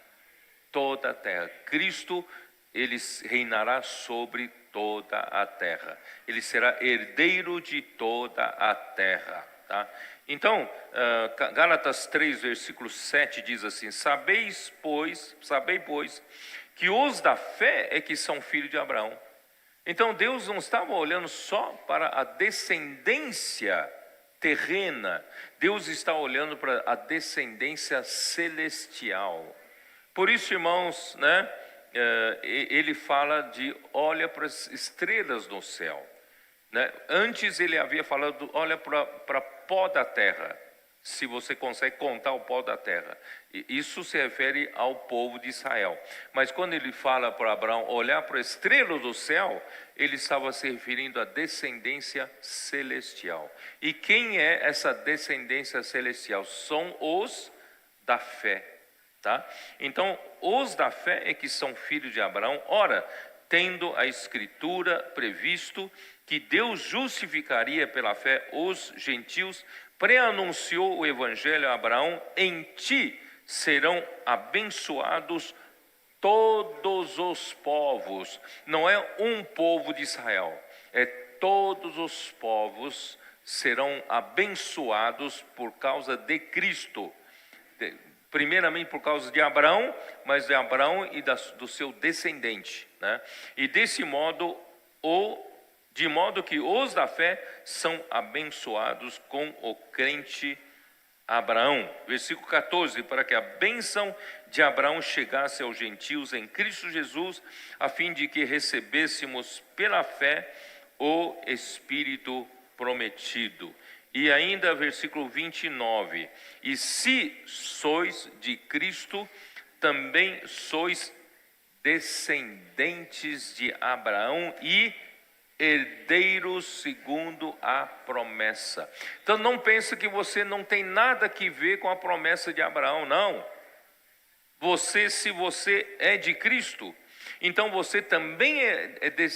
toda a terra. Cristo, ele reinará sobre toda a terra. Ele será herdeiro de toda a terra, tá? Então, Gálatas 3, versículo 7 diz assim: sabei, pois, que os da fé é que são filhos de Abraão. Então Deus não estava olhando só para a descendência terrena, Deus está olhando para a descendência celestial. Por isso, irmãos, né, ele fala de olha para as estrelas no céu, né? Antes ele havia falado, olha para pó da terra, se você consegue contar o pó da terra. Isso se refere ao povo de Israel. Mas quando ele fala para Abraão olhar para a estrela do céu, ele estava se referindo à descendência celestial. E quem é essa descendência celestial? São os da fé, tá? Então, os da fé é que são filhos de Abraão. Ora, tendo a Escritura previsto que Deus justificaria pela fé os gentios, preanunciou o evangelho a Abraão: em ti serão abençoados todos os povos, não é um povo de Israel, é todos os povos serão abençoados por causa de Cristo. Primeiramente por causa de Abraão, mas de Abraão e do seu descendente, né? E desse modo, de modo que os da fé são abençoados com o crente Abraão. Versículo 14, para que a bênção de Abraão chegasse aos gentios em Cristo Jesus, a fim de que recebêssemos pela fé o Espírito prometido. E ainda versículo 29, e se sois de Cristo, também sois descendentes de Abraão e herdeiros segundo a promessa. Então não pense que você não tem nada que ver com a promessa de Abraão, não. Se você é de Cristo, então você também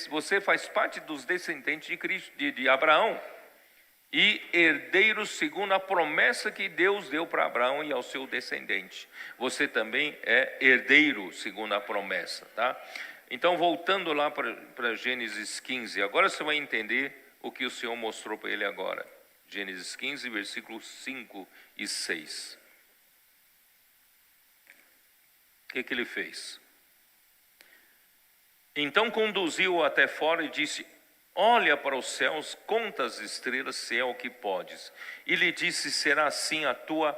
você faz parte dos descendentes de Cristo, de Abraão. E herdeiros segundo a promessa que Deus deu para Abraão e ao seu descendente. Você também é herdeiro segundo a promessa, tá? Então, voltando lá para Gênesis 15, agora você vai entender o que o Senhor mostrou para ele agora. Gênesis 15, versículos 5 e 6. O que ele fez? Então conduziu-o até fora e disse: olha para os céus, conta as estrelas, se é o que podes. E lhe disse: será assim a tua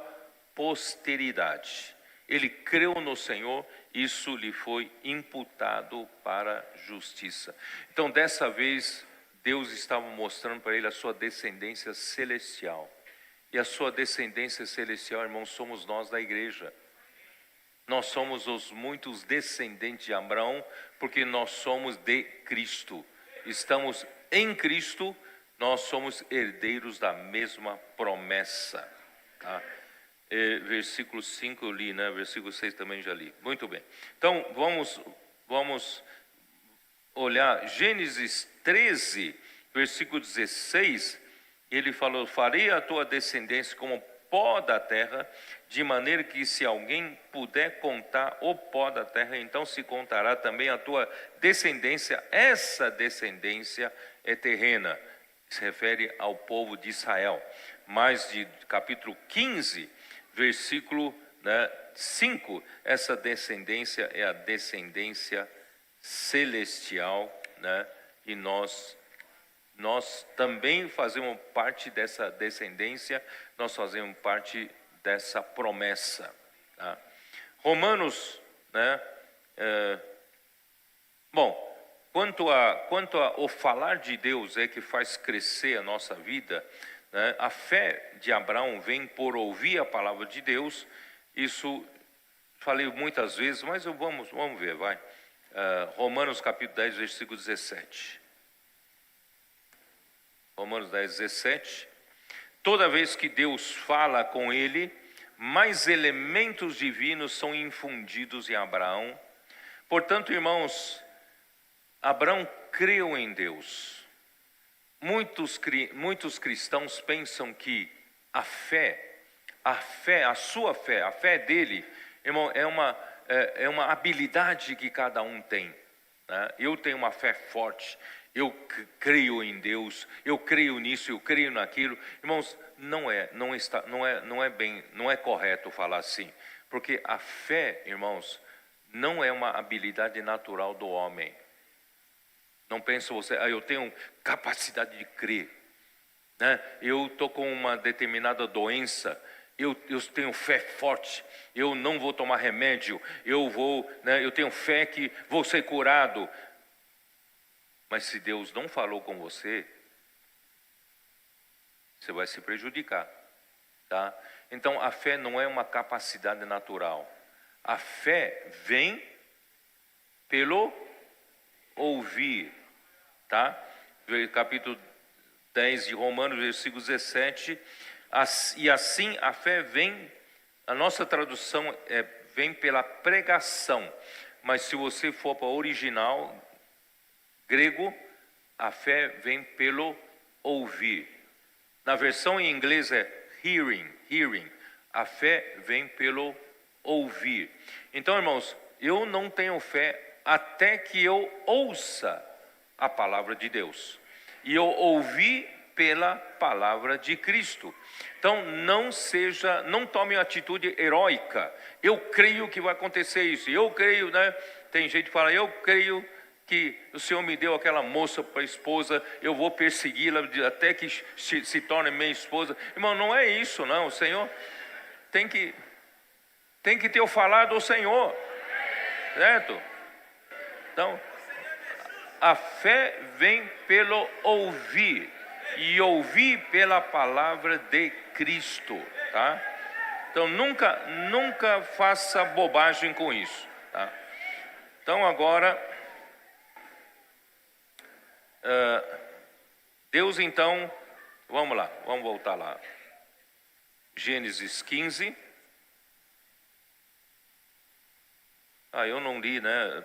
posteridade. Ele creu no Senhor, isso lhe foi imputado para justiça. Então, dessa vez, Deus estava mostrando para ele a sua descendência celestial. E a sua descendência celestial, irmãos, somos nós da igreja. Nós somos os muitos descendentes de Abraão, porque nós somos de Cristo. Estamos em Cristo, nós somos herdeiros da mesma promessa. Tá? Versículo 5 eu li, né? Versículo 6 também já li. Muito bem. Então, vamos olhar Gênesis 13, versículo 16. Ele falou: farei a tua descendência como pó da terra, de maneira que se alguém puder contar o pó da terra, então se contará também a tua descendência. Essa descendência é terrena, se refere ao povo de Israel. Mas de capítulo 15, versículo 5, essa descendência é a descendência celestial, né? E nós também fazemos parte dessa descendência, nós fazemos parte dessa promessa. Tá? Romanos, né? Quanto ao falar de Deus é que faz crescer a nossa vida, né? A fé de Abraão vem por ouvir a palavra de Deus. Isso falei muitas vezes, mas vamos ver, vai. Romanos capítulo 10, versículo 17. Romanos 10, 17. Toda vez que Deus fala com ele, mais elementos divinos são infundidos em Abraão. Portanto, irmãos, Abraão creu em Deus. Muitos cristãos pensam que a fé dele, irmão, é uma habilidade que cada um tem. Né? Eu tenho uma fé forte. Eu creio em Deus, eu creio nisso, eu creio naquilo. Irmãos, não é correto falar assim, porque a fé, irmãos, não é uma habilidade natural do homem. Não pense você, eu tenho capacidade de crer, né? Eu estou com uma determinada doença, eu tenho fé forte, eu não vou tomar remédio, eu tenho fé que vou ser curado. Mas se Deus não falou com você, você vai se prejudicar, tá? Então a fé não é uma capacidade natural. A fé vem pelo ouvir, tá? Capítulo 10 de Romanos, versículo 17. E assim a fé vem, a nossa tradução vem pela pregação. Mas se você for para o original grego, a fé vem pelo ouvir. Na versão em inglês é hearing. A fé vem pelo ouvir. Então, irmãos, eu não tenho fé até que eu ouça a palavra de Deus. E eu ouvi pela palavra de Cristo. Então não tome uma atitude heróica. Eu creio que vai acontecer isso. Eu creio, né? Tem gente que fala, eu creio que o Senhor me deu aquela moça para esposa, eu vou persegui-la até que se torne minha esposa. Irmão, não é isso, não. O Senhor tem que ter o falar do Senhor, certo? Então, a fé vem pelo ouvir, e ouvir pela palavra de Cristo, tá? Então, nunca faça bobagem com isso, tá? Então, agora, Deus então, vamos lá, vamos voltar lá. Gênesis 15. Eu não li, né?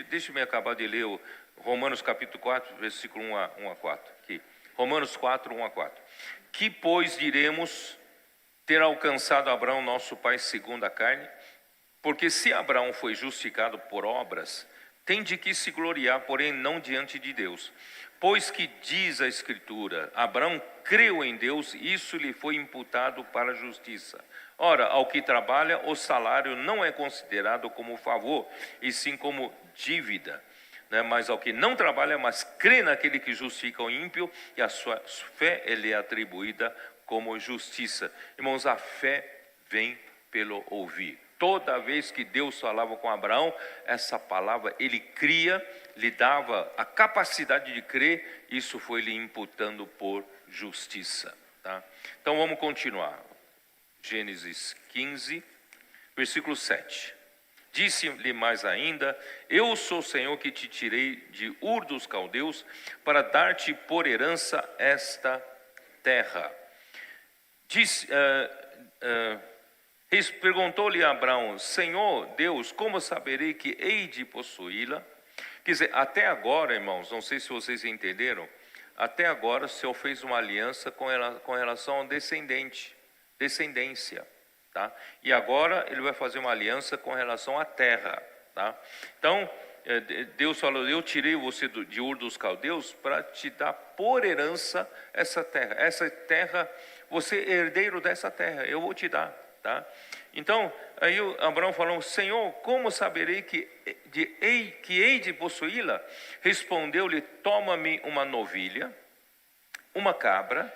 Deixa-me acabar de ler o Romanos capítulo 4, versículo 1 a 4. Aqui. Romanos 4, 1 a 4. Que, pois, diremos ter alcançado Abraão, nosso pai, segundo a carne? Porque se Abraão foi justificado por obras, tem de que se gloriar, porém não diante de Deus. Pois que diz a Escritura, Abraão creu em Deus, isso lhe foi imputado para a justiça. Ora, ao que trabalha, o salário não é considerado como favor, e sim como dívida. Mas ao que não trabalha, mas crê naquele que justifica o ímpio, e a sua fé lhe é atribuída como justiça. Irmãos, a fé vem pelo ouvir. Toda vez que Deus falava com Abraão, essa palavra ele cria, lhe dava a capacidade de crer, isso foi lhe imputando por justiça. Tá? Então vamos continuar. Gênesis 15, versículo 7. Disse-lhe mais ainda, eu sou o Senhor que te tirei de Ur dos Caldeus para dar-te por herança esta terra. Perguntou-lhe Abraão, Senhor Deus, como saberei que hei de possuí-la? Quer dizer, até agora, irmãos, não sei se vocês entenderam, até agora o Senhor fez uma aliança com relação ao descendência. Tá? E agora ele vai fazer uma aliança com relação à terra. Tá? Então, Deus falou, eu tirei você de Ur dos Caldeus para te dar por herança essa terra. Essa terra, você é herdeiro dessa terra, eu vou te dar. Tá? Então, aí Abraão falou, Senhor, como saberei que hei de possuí-la? Respondeu-lhe, toma-me uma novilha, uma cabra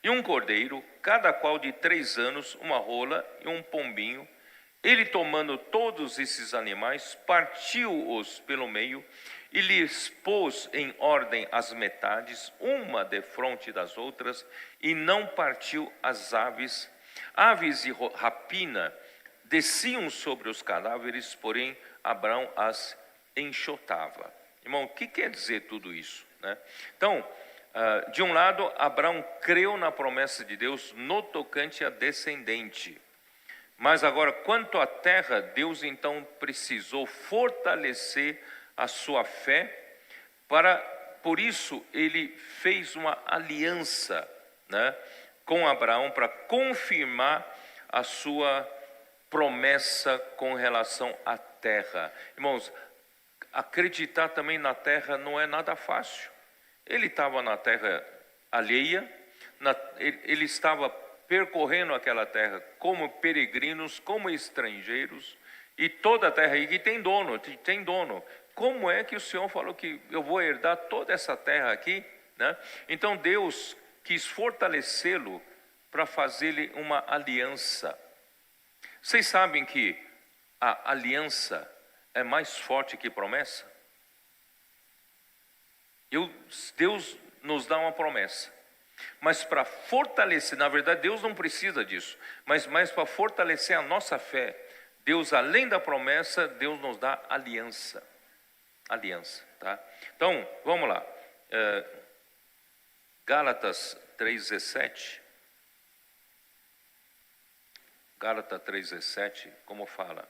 e um cordeiro, cada qual de 3 anos, uma rola e um pombinho. Ele, tomando todos esses animais, partiu-os pelo meio e lhes pôs em ordem as metades, uma defronte das outras, e não partiu as aves. Aves de rapina desciam sobre os cadáveres, porém Abraão as enxotava. Irmão, o que quer dizer tudo isso? Né? Então, de um lado, Abraão creu na promessa de Deus no tocante a descendente. Mas agora, quanto à terra, Deus então precisou fortalecer a sua fé. Por isso, ele fez uma aliança, né, com Abraão para confirmar a sua promessa com relação à terra. Irmãos, acreditar também na terra não é nada fácil. Ele estava na terra alheia, ele estava percorrendo aquela terra como peregrinos, como estrangeiros, e toda a terra aí que tem dono. Como é que o Senhor falou que eu vou herdar toda essa terra aqui? Né? Então Deus quis fortalecê-lo para fazer-lhe uma aliança. Vocês sabem que a aliança é mais forte que promessa? Deus nos dá uma promessa, mas para fortalecer, na verdade Deus não precisa disso, mas para fortalecer a nossa fé, Deus, além da promessa, Deus nos dá aliança, tá? Então, vamos lá, Gálatas 3,17, Gálatas 3,17, como fala?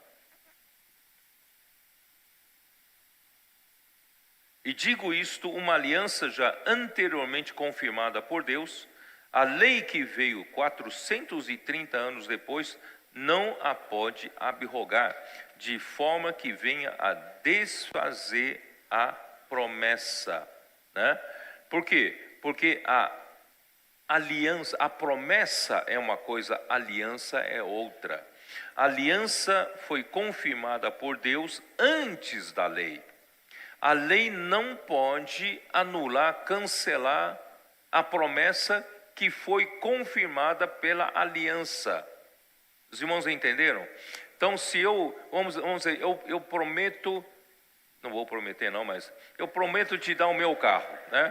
E digo isto, uma aliança já anteriormente confirmada por Deus, a lei que veio 430 anos depois, não a pode abrogar, de forma que venha a desfazer a promessa, né? Por quê? Porque a aliança, a promessa é uma coisa, a aliança é outra. A aliança foi confirmada por Deus antes da lei. A lei não pode anular, cancelar a promessa que foi confirmada pela aliança. Os irmãos entenderam? Então, se vamos dizer, eu prometo, não vou prometer não, mas eu prometo te dar o meu carro, né?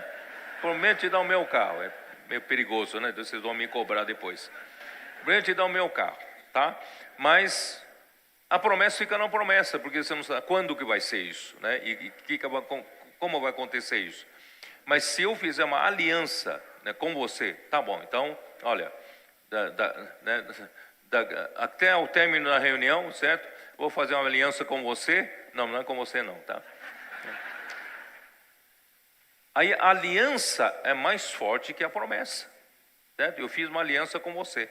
Prometo te dar o meu carro, é meio perigoso, né? Vocês vão me cobrar depois. Prometo te dar o meu carro, tá? Mas a promessa fica na promessa, porque você não sabe quando que vai ser isso, né? Como vai acontecer isso. Mas se eu fizer uma aliança, né, com você, tá bom, então, olha, até o término da reunião, certo? Vou fazer uma aliança com você. Não é com você não, tá? Aí a aliança é mais forte que a promessa, certo? Eu fiz uma aliança com você,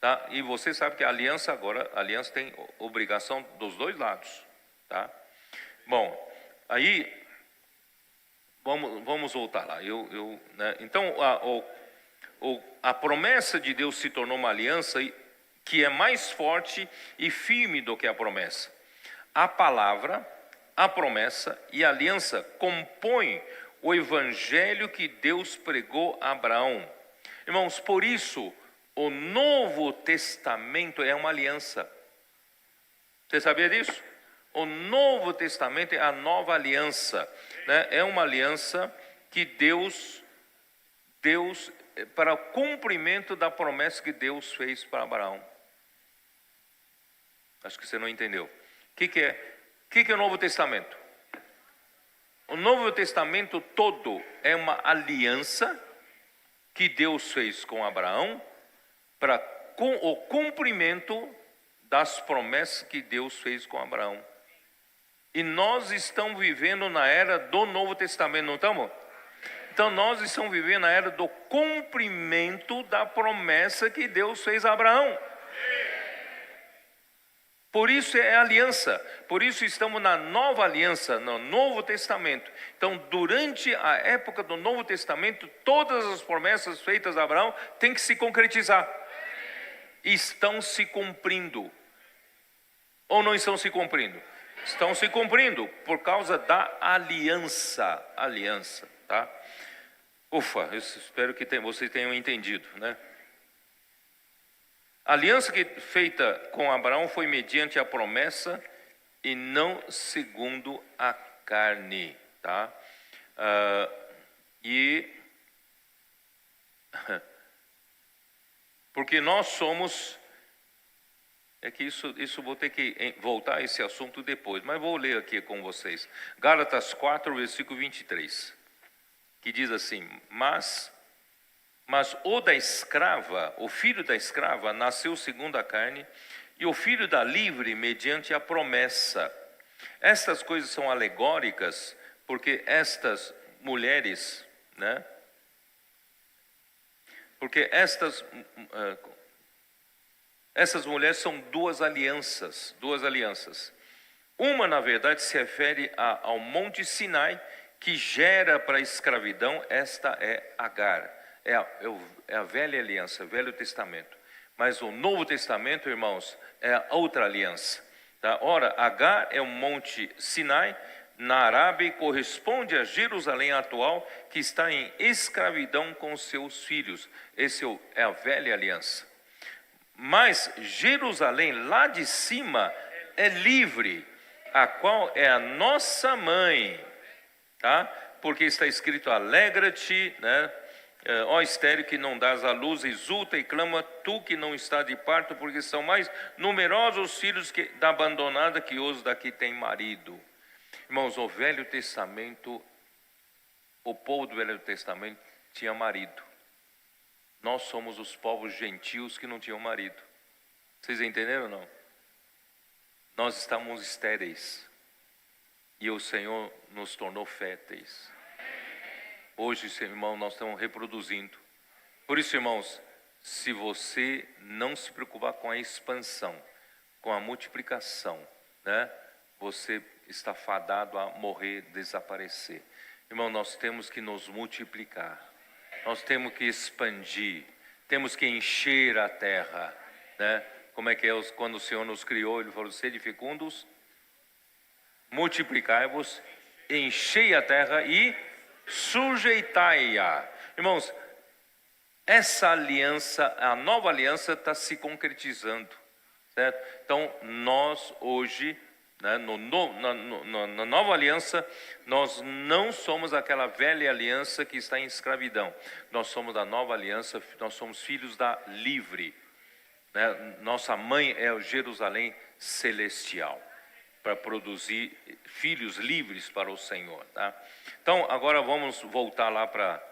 tá? E você sabe que a aliança agora, a aliança tem obrigação dos dois lados, tá? Bom, aí vamos voltar lá. Né? Então a promessa de Deus se tornou uma aliança que é mais forte e firme do que a promessa. A palavra, a promessa e a aliança compõem o evangelho que Deus pregou a Abraão. Irmãos, por isso o Novo Testamento é uma aliança. Você sabia disso? O Novo Testamento é a nova aliança, né? É uma aliança que Deus para o cumprimento da promessa que Deus fez para Abraão. Acho que você não entendeu. O que é o Novo Testamento? O Novo Testamento todo é uma aliança que Deus fez com Abraão para o cumprimento das promessas que Deus fez com Abraão. E nós estamos vivendo na era do Novo Testamento, não estamos? Então nós estamos vivendo na era do cumprimento da promessa que Deus fez a Abraão. Por isso é aliança, por isso estamos na nova aliança, no Novo Testamento. Então, durante a época do Novo Testamento, todas as promessas feitas a Abraão têm que se concretizar. Estão se cumprindo. Ou não estão se cumprindo? Estão se cumprindo por causa da aliança. Aliança, tá? Ufa, eu espero que vocês tenham entendido, né? A aliança feita com Abraão foi mediante a promessa e não segundo a carne, tá? Porque nós somos, é que isso vou ter que voltar a esse assunto depois, mas vou ler aqui com vocês. Gálatas 4, versículo 23, que diz assim: Mas o da escrava, o filho da escrava, nasceu segundo a carne, e o filho da livre, mediante a promessa. Estas coisas são alegóricas, porque estas mulheres, né? Porque essas mulheres são duas alianças. Uma, na verdade, se refere ao Monte Sinai, que gera para a escravidão. Esta é Agar. É a velha aliança, o Velho Testamento. Mas o Novo Testamento, irmãos, é a outra aliança. Tá? Ora, Agar é o Monte Sinai, na Arábia, e corresponde a Jerusalém atual, que está em escravidão com seus filhos. Esse é a velha aliança. Mas Jerusalém, lá de cima, é livre, a qual é a nossa mãe. Tá? Porque está escrito: alegra-te, né? Ó estéril que não dás à luz, exulta e clama, tu que não está de parto, porque são mais numerosos os filhos da abandonada que os da que tem marido. Irmãos, o Velho Testamento, o povo do Velho Testamento tinha marido. Nós somos os povos gentios que não tinham marido. Vocês entenderam ou não? Nós estamos estéreis e o Senhor nos tornou férteis. Hoje, irmão, nós estamos reproduzindo. Por isso, irmãos, se você não se preocupar com a expansão, com a multiplicação, né, você está fadado a morrer, desaparecer. Irmão, nós temos que nos multiplicar, nós temos que expandir, temos que encher a terra, né? Como é que é quando o Senhor nos criou? Ele falou: sede fecundos, multiplicai-vos, enchei a terra e sujeitai-a. Irmãos, essa aliança, a nova aliança está se concretizando, certo? Então, nós hoje, né, na nova aliança, nós não somos aquela velha aliança que está em escravidão. Nós somos da nova aliança, nós somos filhos da livre, né? Nossa mãe é o Jerusalém celestial, para produzir filhos livres para o Senhor, tá? Então, agora vamos voltar lá para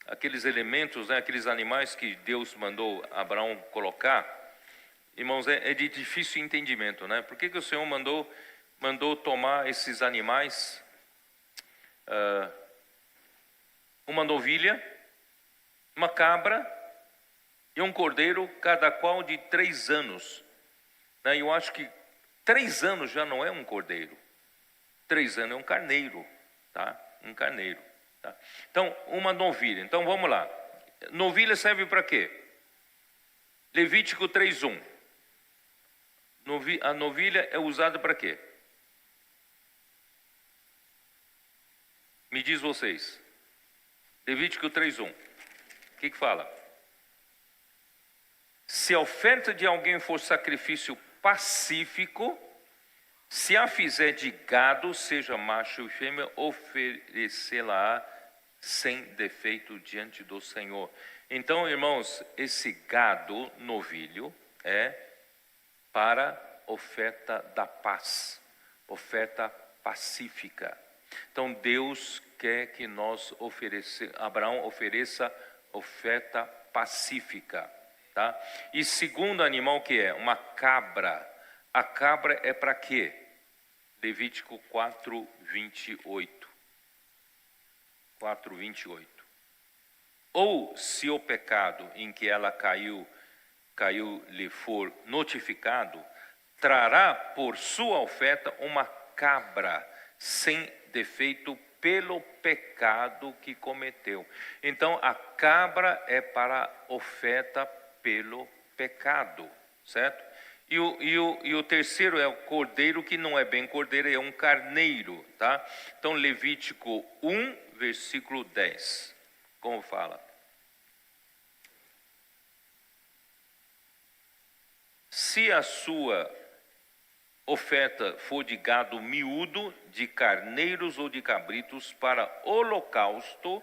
aqueles elementos, né, aqueles animais que Deus mandou Abraão colocar. Irmãos, é de difícil entendimento, né? Por que o Senhor mandou tomar esses animais? Uma novilha, uma cabra e um cordeiro, cada qual de 3 anos. Né? Eu acho que 3 anos já não é um cordeiro. 3 anos é um carneiro, tá? Um carneiro, tá? Então, uma novilha. Então, vamos lá. Novilha serve para quê? Levítico 3:1. A novilha é usada para quê? Me diz vocês. Levítico 3:1. O que fala? Se a oferta de alguém for sacrifício pacífico, se a fizer de gado, seja macho e fêmea, oferecê-la sem defeito diante do Senhor. Então, irmãos, esse gado novilho é para oferta da paz, oferta pacífica. Então, Deus quer que Abraão ofereça oferta pacífica, tá? E segundo animal que é? Uma cabra. A cabra é para quê? Levítico 4:28. 4:28. Ou se o pecado em que ela caiu lhe for notificado, trará por sua oferta uma cabra sem defeito pelo pecado que cometeu. Então a cabra é para oferta pelo pecado, certo? E o terceiro é o cordeiro, que não é bem cordeiro, é um carneiro, tá? Então, Levítico 1, versículo 10. Como fala? Se a sua oferta for de gado miúdo, de carneiros ou de cabritos, para holocausto,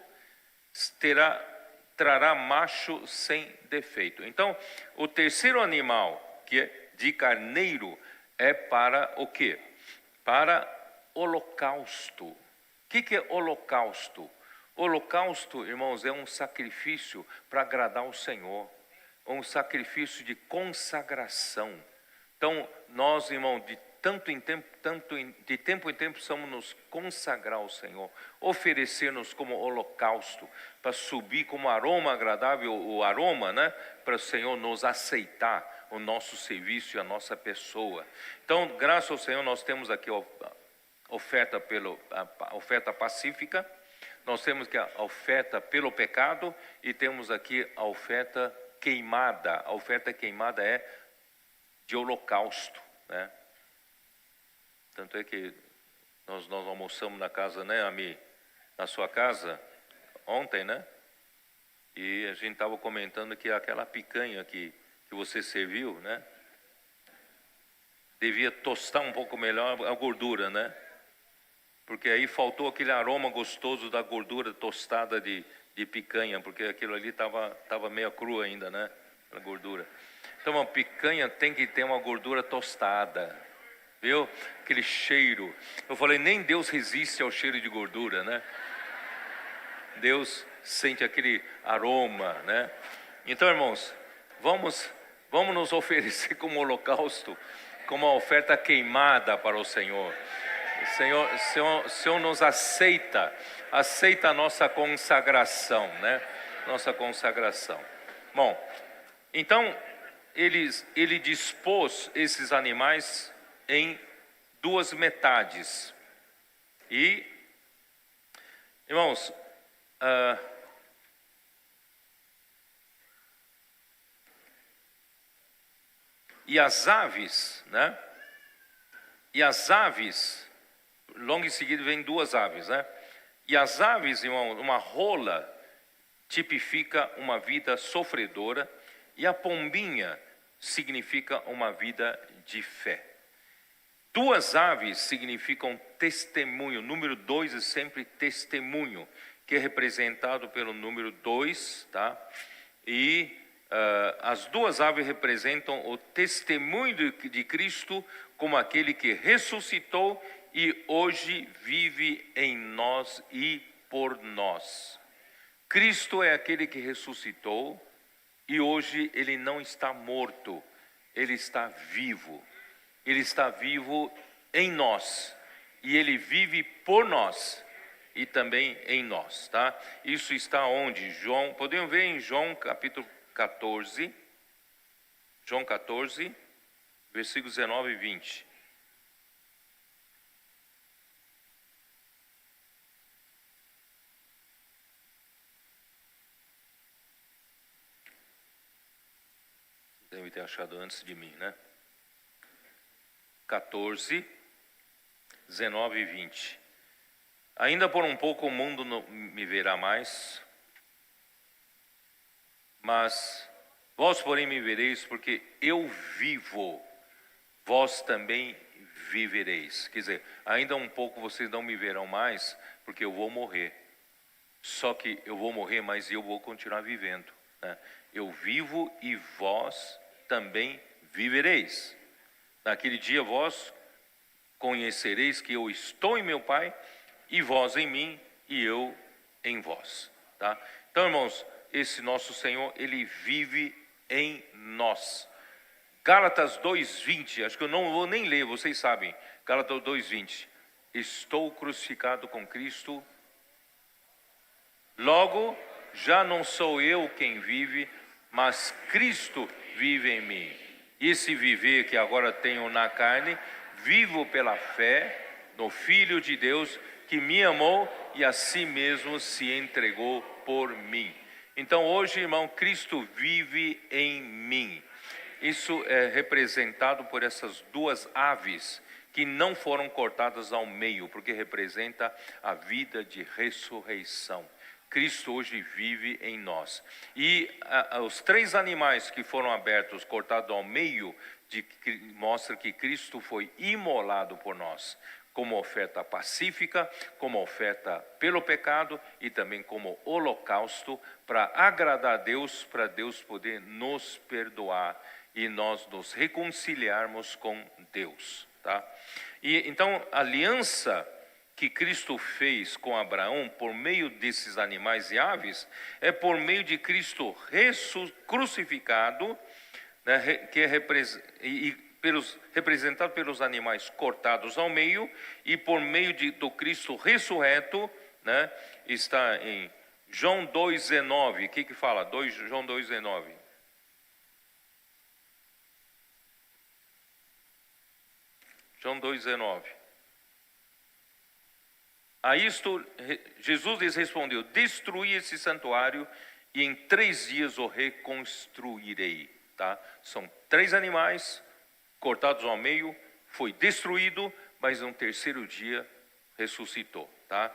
trará macho sem defeito. Então, o terceiro animal, que é de carneiro, é para o quê? Para holocausto. O que é holocausto? Holocausto, irmãos, é um sacrifício para agradar o Senhor, um sacrifício de consagração. Então, nós, irmão, de tempo em tempo, precisamos nos consagrar ao Senhor, oferecer-nos como holocausto, para subir como aroma agradável, o aroma, né? Para o Senhor nos aceitar o nosso serviço e a nossa pessoa. Então, graças ao Senhor, nós temos aqui a oferta pacífica, nós temos aqui a oferta pelo pecado e temos aqui a oferta queimada. A oferta queimada é de holocausto, né? Tanto é que nós almoçamos na casa, né, Ami? Na sua casa, ontem, né? E a gente estava comentando que aquela picanha que você serviu, né? Devia tostar um pouco melhor a gordura, né? Porque aí faltou aquele aroma gostoso da gordura tostada de picanha, porque aquilo ali estava meio cru ainda, né? A gordura. Então, a picanha tem que ter uma gordura tostada, viu? Aquele cheiro. Eu falei, nem Deus resiste ao cheiro de gordura, né? Deus sente aquele aroma, né? Então, irmãos, vamos nos oferecer como holocausto, como uma oferta queimada para o Senhor. O Senhor nos aceita a nossa consagração, né? Nossa consagração. Bom, então, ele dispôs esses animais em duas metades. E, irmãos, e as aves, né? E as aves, logo em seguida vem duas aves, né? E as aves, irmão, uma rola tipifica uma vida sofredora, e a pombinha significa uma vida de fé. Duas aves significam testemunho. Número 2 é sempre testemunho, que é representado pelo número 2, tá? E as duas aves representam o testemunho de Cristo como aquele que ressuscitou e hoje vive em nós e por nós. Cristo é aquele que ressuscitou e hoje ele não está morto, ele está vivo. Ele está vivo em nós e ele vive por nós e também em nós, tá? Isso está onde? João, podemos ver em João capítulo 14, João 14, versículos 19 e 20. Deve ter achado antes de mim, né? 14, 19 e 20. Ainda por um pouco o mundo não me verá mais, mas vós, porém, me vereis, porque eu vivo, vós também vivereis. Quer dizer, ainda um pouco vocês não me verão mais, porque eu vou morrer. Só que eu vou morrer, mas eu vou continuar vivendo, né? Eu vivo e vós também vivereis. Naquele dia vós conhecereis que eu estou em meu Pai, e vós em mim, e eu em vós, tá? Então, irmãos, esse nosso Senhor, ele vive em nós. Gálatas 2:20, acho que eu não vou nem ler, vocês sabem. Gálatas 2:20. Estou crucificado com Cristo, logo já não sou eu quem vive, mas Cristo vive em mim. E esse viver que agora tenho na carne, vivo pela fé no Filho de Deus, que me amou e a si mesmo se entregou por mim. Então hoje, irmão, Cristo vive em mim. Isso é representado por essas duas aves que não foram cortadas ao meio, porque representa a vida de ressurreição. Cristo hoje vive em nós. E os três animais que foram abertos, cortados ao meio, mostra que Cristo foi imolado por nós, como oferta pacífica, como oferta pelo pecado e também como holocausto, para agradar a Deus, para Deus poder nos perdoar e nós nos reconciliarmos com Deus, tá? E então a aliança que Cristo fez com Abraão por meio desses animais e aves é por meio de Cristo crucificado, né, que é representado pelos animais cortados ao meio, e por meio do Cristo ressurreto, né, está em João 2,19. O que fala? João 2,19. João 2,19. A isto Jesus lhes respondeu: destruí esse santuário e em 3 dias o reconstruirei. Tá? São 3 animais cortados ao meio, foi destruído, mas no 3º dia ressuscitou. Tá?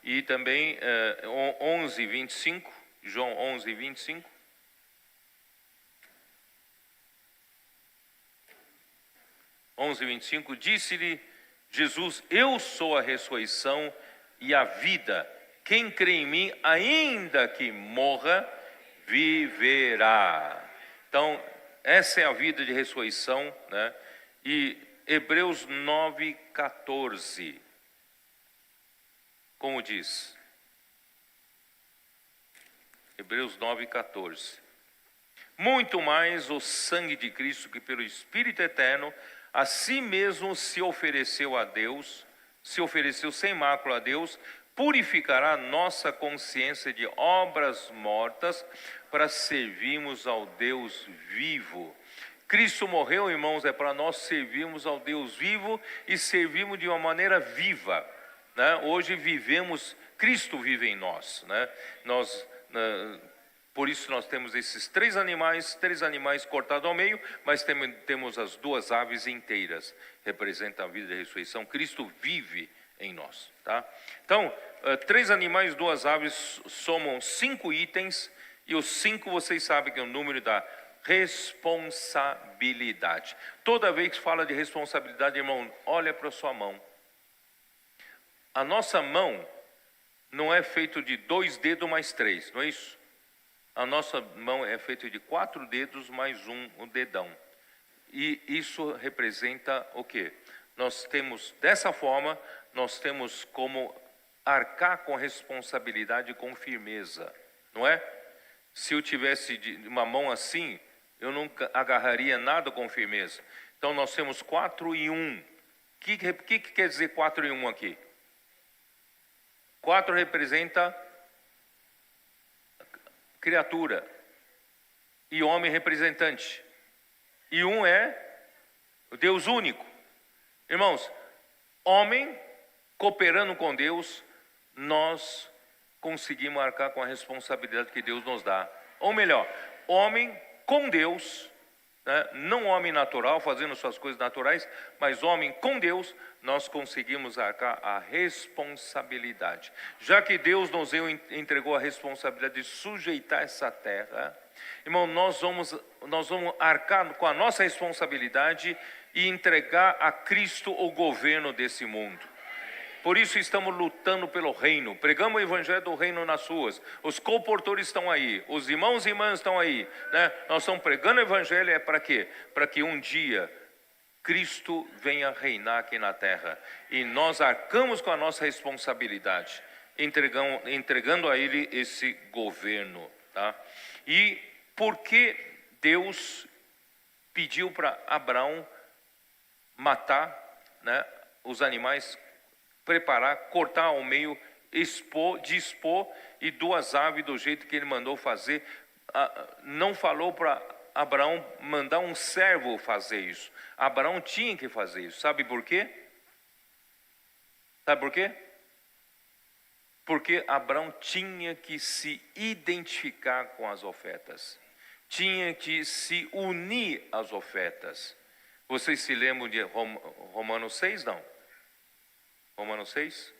E também 11:25, João 11:25. Disse-lhe Jesus: eu sou a ressurreição e a vida. Quem crê em mim, ainda que morra, viverá. Então, essa é a vida de ressurreição, né? E Hebreus 9:14, como diz? Hebreus 9:14. Muito mais o sangue de Cristo, que pelo Espírito eterno a si mesmo se ofereceu a Deus, se ofereceu sem mácula a Deus, purificará nossa consciência de obras mortas para servirmos ao Deus vivo. Cristo morreu, irmãos, é para nós servirmos ao Deus vivo e servirmos de uma maneira viva, né? Hoje vivemos, Cristo vive em nós, né? Por isso nós temos esses três animais cortados ao meio, mas temos as duas aves inteiras, representam a vida e a ressurreição. Cristo vive em nós, tá? Então, 3 animais, 2 aves, somam 5 itens, e os 5 vocês sabem que é o número da responsabilidade. Toda vez que fala de responsabilidade, irmão, olha para a sua mão. A nossa mão não é feita de 2 dedos mais 3, não é isso? A nossa mão é feita de 4 dedos mais um dedão. E isso representa o quê? Nós temos, dessa forma, nós temos como arcar com responsabilidade, com firmeza, não é? Se eu tivesse uma mão assim, eu nunca agarraria nada com firmeza. Então nós temos 4 e 1. O que quer dizer 4 e 1 aqui? 4 representa criatura, e homem representante, e 1 é o Deus único. Irmãos, homem cooperando com Deus, nós conseguimos arcar com a responsabilidade que Deus nos dá. Ou melhor, homem com Deus, né? Não homem natural, fazendo suas coisas naturais, mas homem com Deus, nós conseguimos arcar a responsabilidade. Já que Deus nos entregou a responsabilidade de sujeitar essa terra, irmão, nós vamos arcar com a nossa responsabilidade e entregar a Cristo o governo desse mundo. Por isso estamos lutando pelo reino, pregamos o evangelho do reino nas ruas, os comportores estão aí, os irmãos e irmãs estão aí, né? Nós estamos pregando o evangelho, para quê? Para que um dia Cristo venha reinar aqui na terra, e nós arcamos com a nossa responsabilidade, entregando a Ele esse governo, tá? E por que Deus pediu para Abraão matar, né, os animais, preparar, cortar ao meio, dispor, e 2 aves do jeito que ele mandou fazer? Não falou para Abraão mandar um servo fazer isso. Abraão tinha que fazer isso. Sabe por quê? Sabe por quê? Porque Abraão tinha que se identificar com as ofertas, tinha que se unir às ofertas. Vocês se lembram de Romanos 6, não? Romanos 6?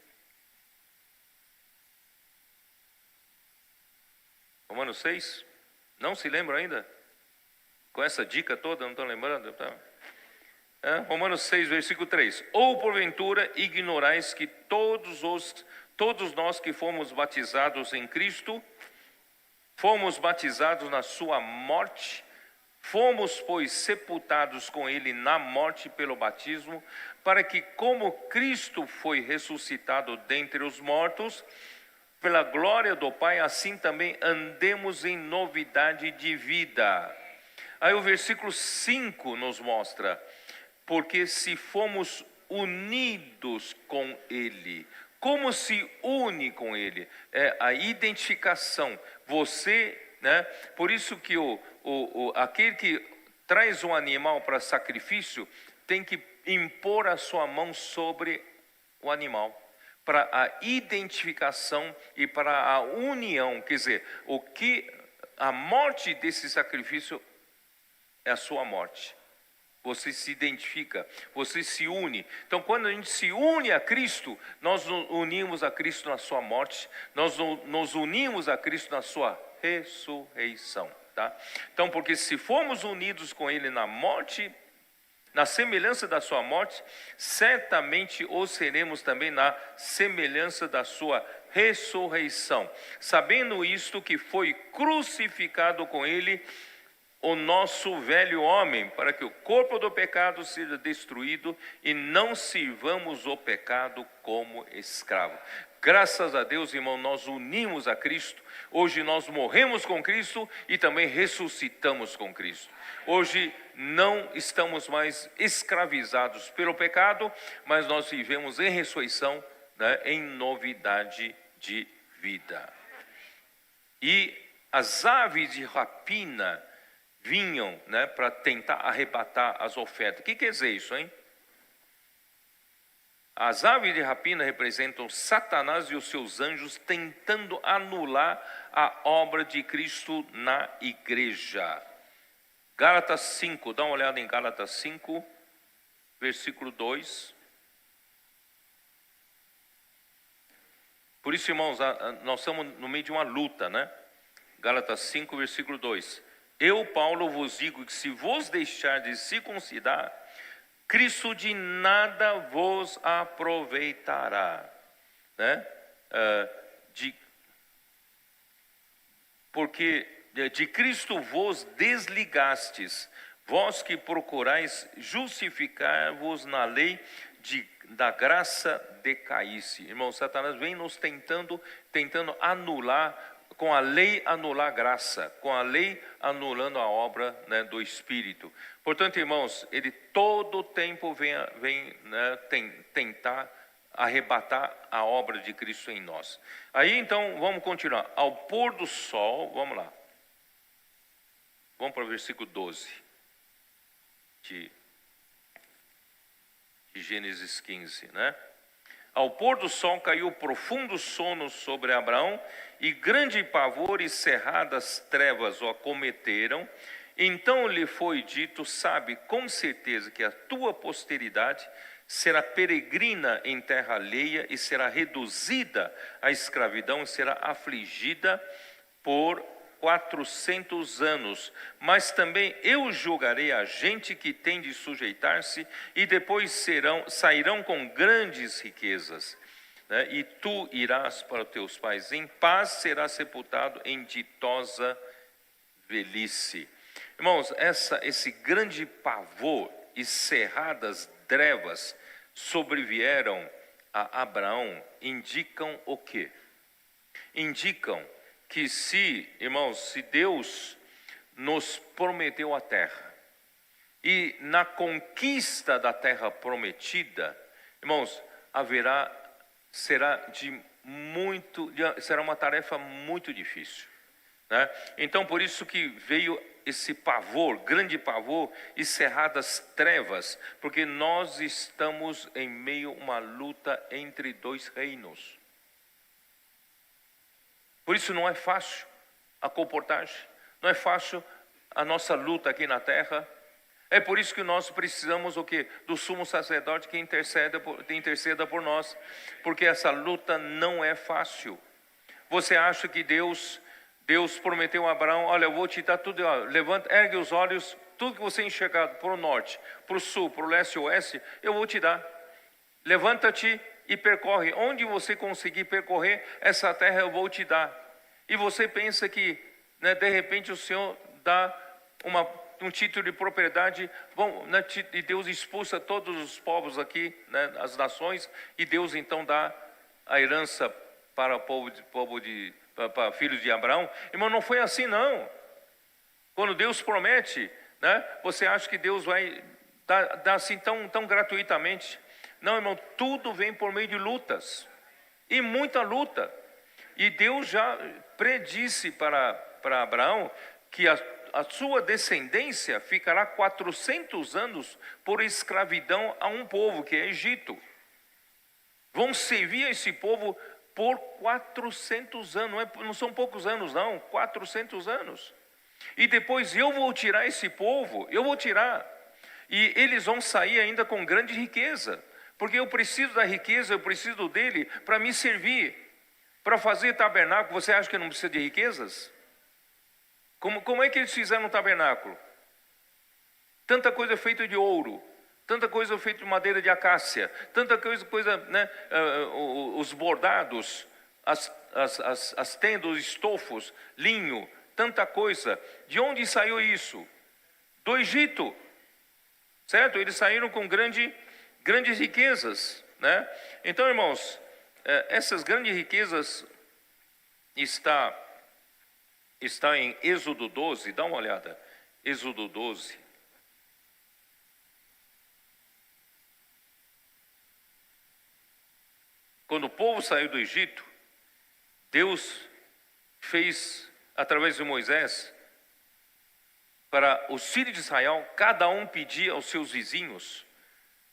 Romanos 6? Não se lembram ainda? Com essa dica toda, não estão lembrando? Tá? Romanos 6, versículo 3. Ou porventura ignorais que todos nós que fomos batizados em Cristo, fomos batizados na sua morte, fomos, pois, sepultados com ele na morte pelo batismo, para que, como Cristo foi ressuscitado dentre os mortos, pela glória do Pai, assim também andemos em novidade de vida. Aí o versículo 5 nos mostra: porque se fomos unidos com ele. Como se une com ele? É a identificação. Você, né? Por isso que aquele que traz um animal para sacrifício tem que impor a sua mão sobre o animal, para a identificação e para a união. Quer dizer, a morte desse sacrifício é a sua morte. Você se identifica, você se une. Então, quando a gente se une a Cristo, nós nos unimos a Cristo na sua morte, nós nos unimos a Cristo na sua ressurreição, tá? Então, porque se formos unidos com Ele na morte, na semelhança da sua morte, certamente o seremos também na semelhança da sua ressurreição. Sabendo isto, que foi crucificado com Ele o nosso velho homem, para que o corpo do pecado seja destruído e não sirvamos o pecado como escravo. Graças a Deus, irmão, nós unimos a Cristo. Hoje nós morremos com Cristo e também ressuscitamos com Cristo. Hoje não estamos mais escravizados pelo pecado, mas nós vivemos em ressurreição, né, em novidade de vida. E as aves de rapina vinham, né, para tentar arrebatar as ofertas. O que quer dizer isso, hein? As aves de rapina representam Satanás e os seus anjos tentando anular a obra de Cristo na igreja. Gálatas 5, dá uma olhada em Gálatas 5, versículo 2. Por isso, irmãos, nós estamos no meio de uma luta, né? Gálatas 5, versículo 2. Eu, Paulo, vos digo que se vos deixar de circuncidar, Cristo de nada vos aproveitará, né? Porque de Cristo vos desligastes, vós que procurais justificar-vos na lei, da graça decaísse. Irmão, Satanás vem nos tentando anular, com a lei anular a graça, com a lei anulando a obra, né, do Espírito. Portanto, irmãos, ele todo o tempo vem né, tentar arrebatar a obra de Cristo em nós. Aí então, vamos continuar. Ao pôr do sol, vamos lá. Vamos para o versículo 12 de Gênesis 15, né? Ao pôr do sol caiu profundo sono sobre Abraão, e grande pavor e cerradas trevas o acometeram. Então lhe foi dito: sabe com certeza que a tua posteridade será peregrina em terra alheia e será reduzida à escravidão e será afligida por 400 anos, mas também eu julgarei a gente que tem de sujeitar-se, e depois sairão com grandes riquezas, né? E tu irás para os teus pais em paz, serás sepultado em ditosa velhice. Irmãos, esse grande pavor e cerradas trevas sobrevieram a Abraão, indicam o quê? Indicam que se Deus nos prometeu a terra, e na conquista da terra prometida, irmãos, será uma tarefa muito difícil, né? Então, por isso que veio esse pavor, grande pavor e cerradas trevas, porque nós estamos em meio a uma luta entre dois reinos. Por isso não é fácil a comportagem, não é fácil a nossa luta aqui na terra. É por isso que nós precisamos o quê? Do sumo sacerdote que interceda por nós, porque essa luta não é fácil. Você acha que Deus prometeu a Abraão: olha, eu vou te dar tudo, ó, levanta, ergue os olhos, tudo que você enxergar para o norte, para o sul, para o leste e oeste, eu vou te dar. Levanta-te e percorre, onde você conseguir percorrer essa terra eu vou te dar. E você pensa que, né, de repente o Senhor dá um título de propriedade, né, e Deus expulsa todos os povos aqui, né, as nações, e Deus então dá a herança para para filhos de Abraão. Irmão, não foi assim não. Quando Deus promete, né, você acha que Deus vai dar assim tão gratuitamente? Não, irmão, tudo vem por meio de lutas, e muita luta. E Deus já predisse para Abraão que a sua descendência ficará 400 anos por escravidão a um povo, que é Egito. Vão servir a esse povo por 400 anos, não são poucos anos não, 400 anos. E depois eu vou tirar esse povo, e eles vão sair ainda com grande riqueza, porque eu preciso da riqueza, eu preciso dele para me servir, para fazer tabernáculo. Você acha que não precisa de riquezas? Como é que eles fizeram um tabernáculo? Tanta coisa feita de ouro, tanta coisa feita de madeira de acácia, tanta coisa, né, os bordados, as tendas, os estofos, linho, tanta coisa. De onde saiu isso? Do Egito, certo? Eles saíram com grandes riquezas, né? Então, irmãos, essas grandes riquezas está em Êxodo 12, dá uma olhada, Êxodo 12. Quando o povo saiu do Egito, Deus fez, através de Moisés, para os filhos de Israel, cada um pedir aos seus vizinhos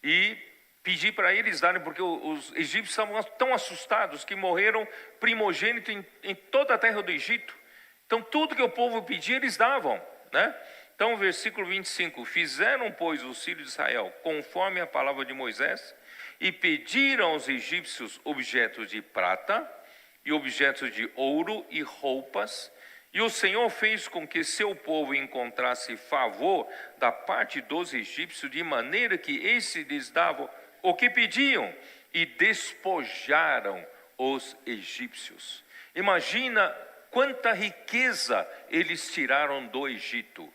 e pedir para eles darem, porque os egípcios estavam tão assustados que morreram primogênito em toda a terra do Egito. Então tudo que o povo pedia eles davam, né? Então versículo 25, fizeram pois os filhos de Israel conforme a palavra de Moisés e pediram aos egípcios objetos de prata e objetos de ouro e roupas. E o Senhor fez com que seu povo encontrasse favor da parte dos egípcios, de maneira que esses lhes davam o que pediam e despojaram os egípcios. Imagina quanta riqueza eles tiraram do Egito.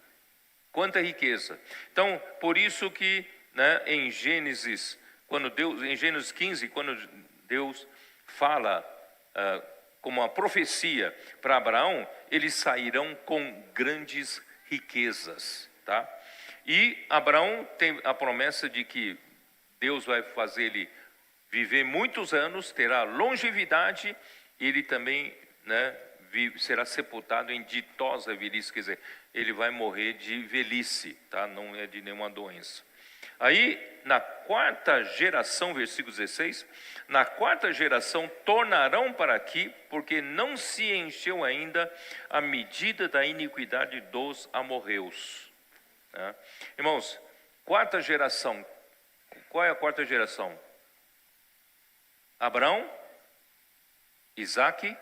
Quanta riqueza. Então, por isso que, né, em Gênesis 15, quando Deus fala como uma profecia para Abraão, eles sairão com grandes riquezas, tá? E Abraão tem a promessa de que Deus vai fazer ele viver muitos anos, terá longevidade, e ele também, né, será sepultado em ditosa velhice, quer dizer, ele vai morrer de velhice, tá? Não é de nenhuma doença. Aí, na quarta geração, versículo 16, na quarta geração tornarão para aqui, porque não se encheu ainda a medida da iniquidade dos amorreus. Né? Irmãos, quarta geração, qual é a quarta geração? Abraão, Isaque,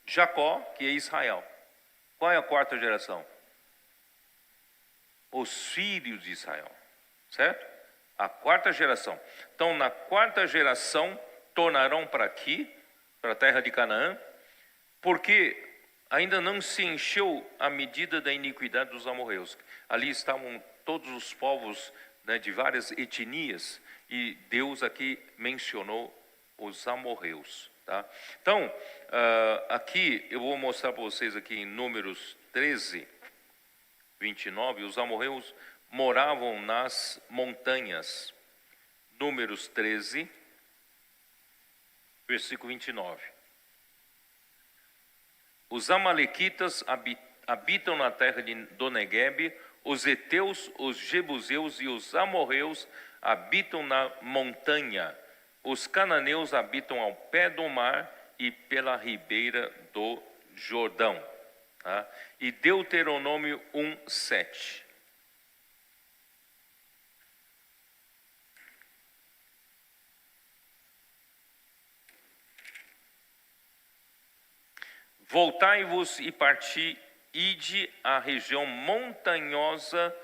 Jacó, que é Israel. Qual é a quarta geração? Os filhos de Israel, certo? A quarta geração. Então, na quarta geração, tornarão para aqui, para a terra de Canaã, porque ainda não se encheu a medida da iniquidade dos amorreus. Ali estavam todos os povos, né, de várias etnias, e Deus aqui mencionou os amorreus. Tá? Então, aqui eu vou mostrar para vocês aqui em Números 13, 29, os amorreus moravam nas montanhas. Números 13, versículo 29. Os amalequitas habitam na terra do Neguebe, os heteus, os jebuseus e os amorreus habitam na montanha. Os cananeus habitam ao pé do mar e pela ribeira do Jordão. Tá? E Deuteronômio 1:7. Voltai-vos e parti, ide à região montanhosa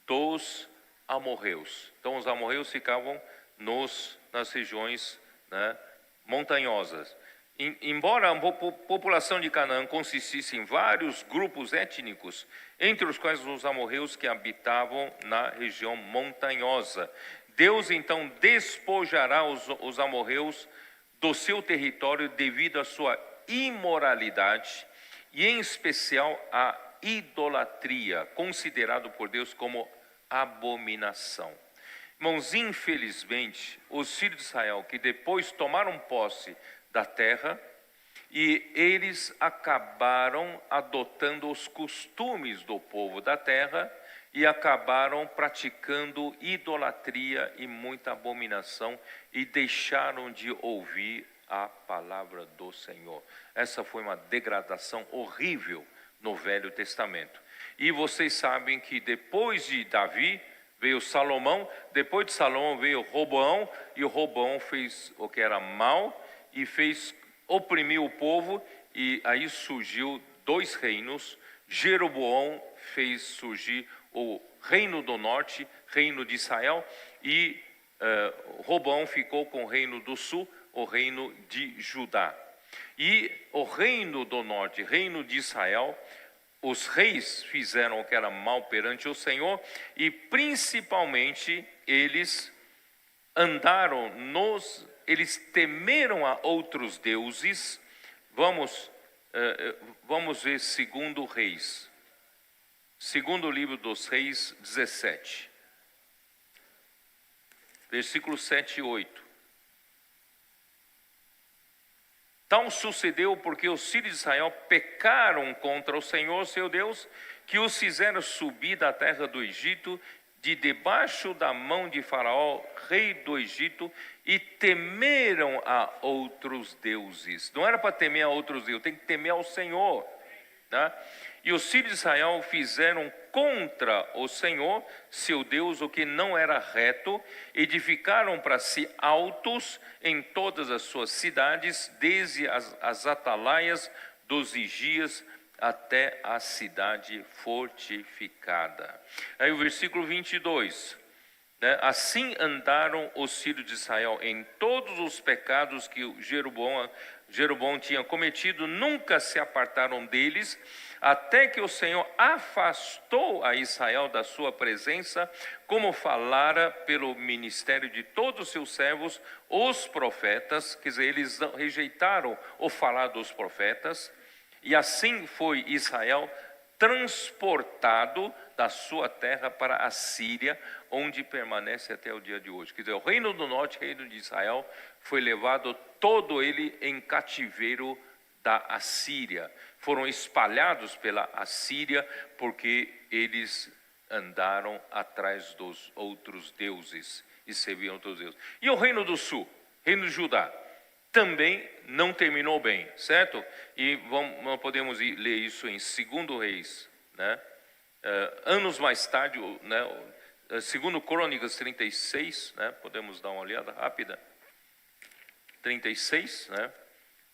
dos amorreus. Então os amorreus ficavam nas regiões, né, montanhosas. Embora a população de Canaã consistisse em vários grupos étnicos, entre os quais os amorreus que habitavam na região montanhosa, Deus então despojará os amorreus do seu território devido à sua imoralidade e em especial a idolatria, considerado por Deus como abominação. Irmãos, infelizmente, os filhos de Israel que depois tomaram posse da terra, e eles acabaram adotando os costumes do povo da terra e acabaram praticando idolatria e muita abominação e deixaram de ouvir a palavra do Senhor. Essa foi uma degradação horrível no Velho Testamento. E vocês sabem que depois de Davi veio Salomão, depois de Salomão veio Roboão, e o Roboão fez o que era mal e fez oprimir o povo, e aí surgiu dois reinos. Jeroboão fez surgir o reino do norte, reino de Israel, e Roboão ficou com o reino do sul, o reino de Judá. E o reino do norte, reino de Israel, os reis fizeram o que era mal perante o Senhor, e principalmente eles eles temeram a outros deuses. Vamos ver segundo Reis, segundo livro dos Reis 17, versículos 7 e 8. Tal sucedeu porque os filhos de Israel pecaram contra o Senhor, seu Deus, que os fizeram subir da terra do Egito, de debaixo da mão de Faraó, rei do Egito, e temeram a outros deuses. Não era para temer a outros deuses, tem que temer ao Senhor, né? E os filhos de Israel fizeram contra o Senhor, seu Deus, o que não era reto, edificaram para si altos em todas as suas cidades, desde as atalaias dos vigias até a cidade fortificada. Aí o versículo 22, né? Assim andaram os filhos de Israel em todos os pecados que Jeroboão tinha cometido, nunca se apartaram deles, até que o Senhor afastou a Israel da sua presença, como falara pelo ministério de todos os seus servos, os profetas. Quer dizer, eles rejeitaram o falar dos profetas, e assim foi Israel transportado da sua terra para a Síria, onde permanece até o dia de hoje. Quer dizer, o reino do norte, o reino de Israel, foi levado todo ele em cativeiro da Assíria. Foram espalhados pela Assíria porque eles andaram atrás dos outros deuses e serviam outros deuses. E o reino do sul, reino de Judá, também não terminou bem, certo? E nós podemos ler isso em 2 Reis, né? Anos mais tarde, né? 2 Crônicas 36, né? Podemos dar uma olhada rápida. 36, né?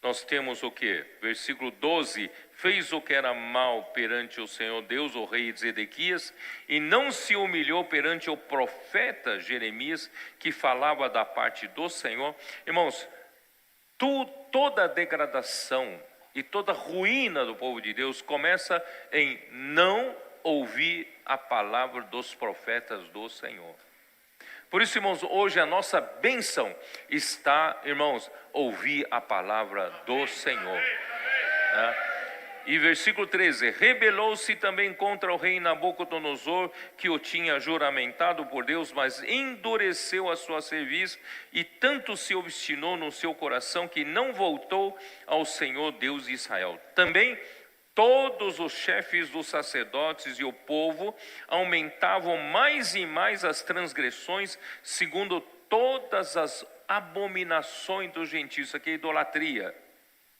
Nós temos o que? Versículo 12: fez o que era mal perante o Senhor Deus, o rei Zedequias, e não se humilhou perante o profeta Jeremias, que falava da parte do Senhor. Irmãos, toda a degradação e toda a ruína do povo de Deus começa em não ouvir a palavra dos profetas do Senhor. Por isso, irmãos, hoje a nossa bênção está, irmãos, ouvir a palavra do Senhor, né? E versículo 13: rebelou-se também contra o rei Nabucodonosor, que o tinha juramentado por Deus, mas endureceu a sua cerviz, e tanto se obstinou no seu coração, que não voltou ao Senhor Deus de Israel. Também todos os chefes dos sacerdotes e o povo aumentavam mais e mais as transgressões, segundo todas as abominações dos gentios. Isso aqui é idolatria.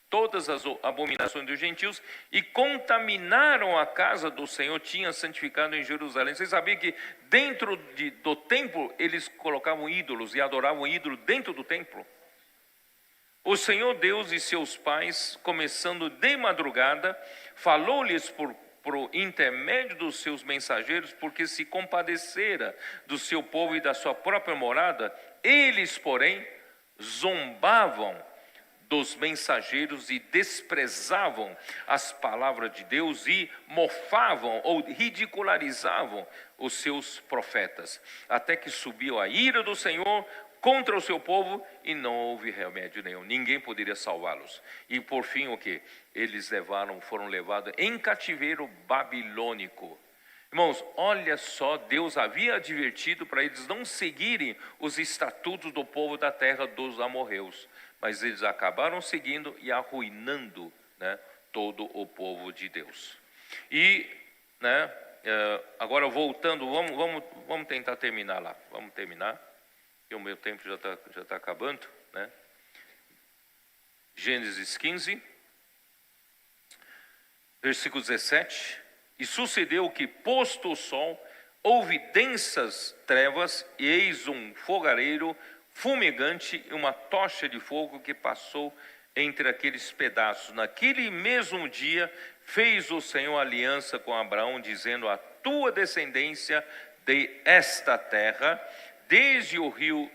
Todas as abominações dos gentios, e contaminaram a casa do Senhor, tinha santificado em Jerusalém. Vocês sabiam que dentro do templo eles colocavam ídolos e adoravam ídolos dentro do templo? O Senhor Deus e seus pais, começando de madrugada, falou-lhes por intermédio dos seus mensageiros, porque se compadecera do seu povo e da sua própria morada. Eles, porém, zombavam dos mensageiros e desprezavam as palavras de Deus, e mofavam ou ridicularizavam os seus profetas, até que subiu a ira do Senhor contra o seu povo, e não houve remédio nenhum, ninguém poderia salvá-los. E por fim o que? Eles foram levados em cativeiro babilônico. Irmãos, olha só, Deus havia advertido para eles não seguirem os estatutos do povo da terra dos amorreus, mas eles acabaram seguindo e arruinando, né, todo o povo de Deus. E, né, agora voltando, vamos tentar terminar lá. Vamos terminar, porque o meu tempo já tá acabando, né? Gênesis 15, versículo 17. E sucedeu que, posto o sol, houve densas trevas, e eis um fogareiro fumegante e uma tocha de fogo que passou entre aqueles pedaços. Naquele mesmo dia fez o Senhor aliança com Abraão, dizendo: a tua descendência de esta terra, desde o rio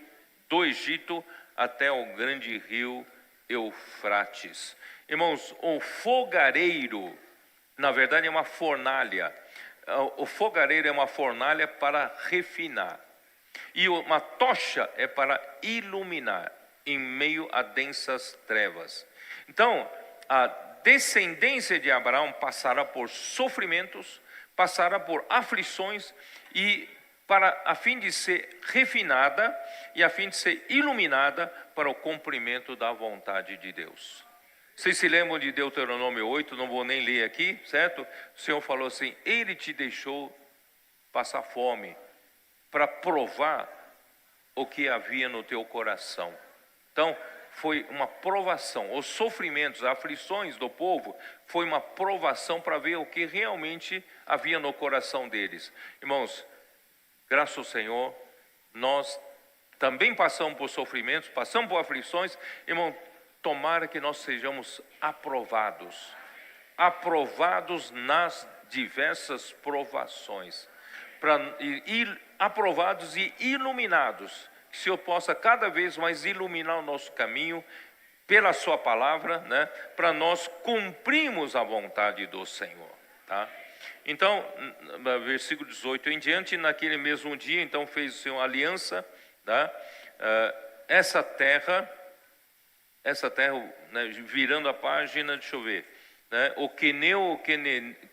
do Egito até o grande rio Eufrates. Irmãos, o fogareiro, na verdade, é uma fornalha. O fogareiro é uma fornalha para refinar, e uma tocha é para iluminar em meio a densas trevas. Então, a descendência de Abraão passará por sofrimentos, passará por aflições, e a fim de ser refinada e a fim de ser iluminada para o cumprimento da vontade de Deus. Vocês se lembram de Deuteronômio 8, não vou nem ler aqui, certo? O Senhor falou assim: Ele te deixou passar fome para provar o que havia no teu coração. Então, foi uma provação. Os sofrimentos, as aflições do povo, foi uma provação para ver o que realmente havia no coração deles. Irmãos, graças ao Senhor, nós também passamos por sofrimentos, passamos por aflições. Irmão, tomara que nós sejamos aprovados nas diversas provações, aprovados e iluminados, que o Senhor possa cada vez mais iluminar o nosso caminho pela sua palavra, né, para nós cumprirmos a vontade do Senhor, tá? Então, versículo 18 em diante, naquele mesmo dia, então fez o Senhor aliança, tá? Essa terra, né, virando a página, deixa eu ver, né, o Queneu, o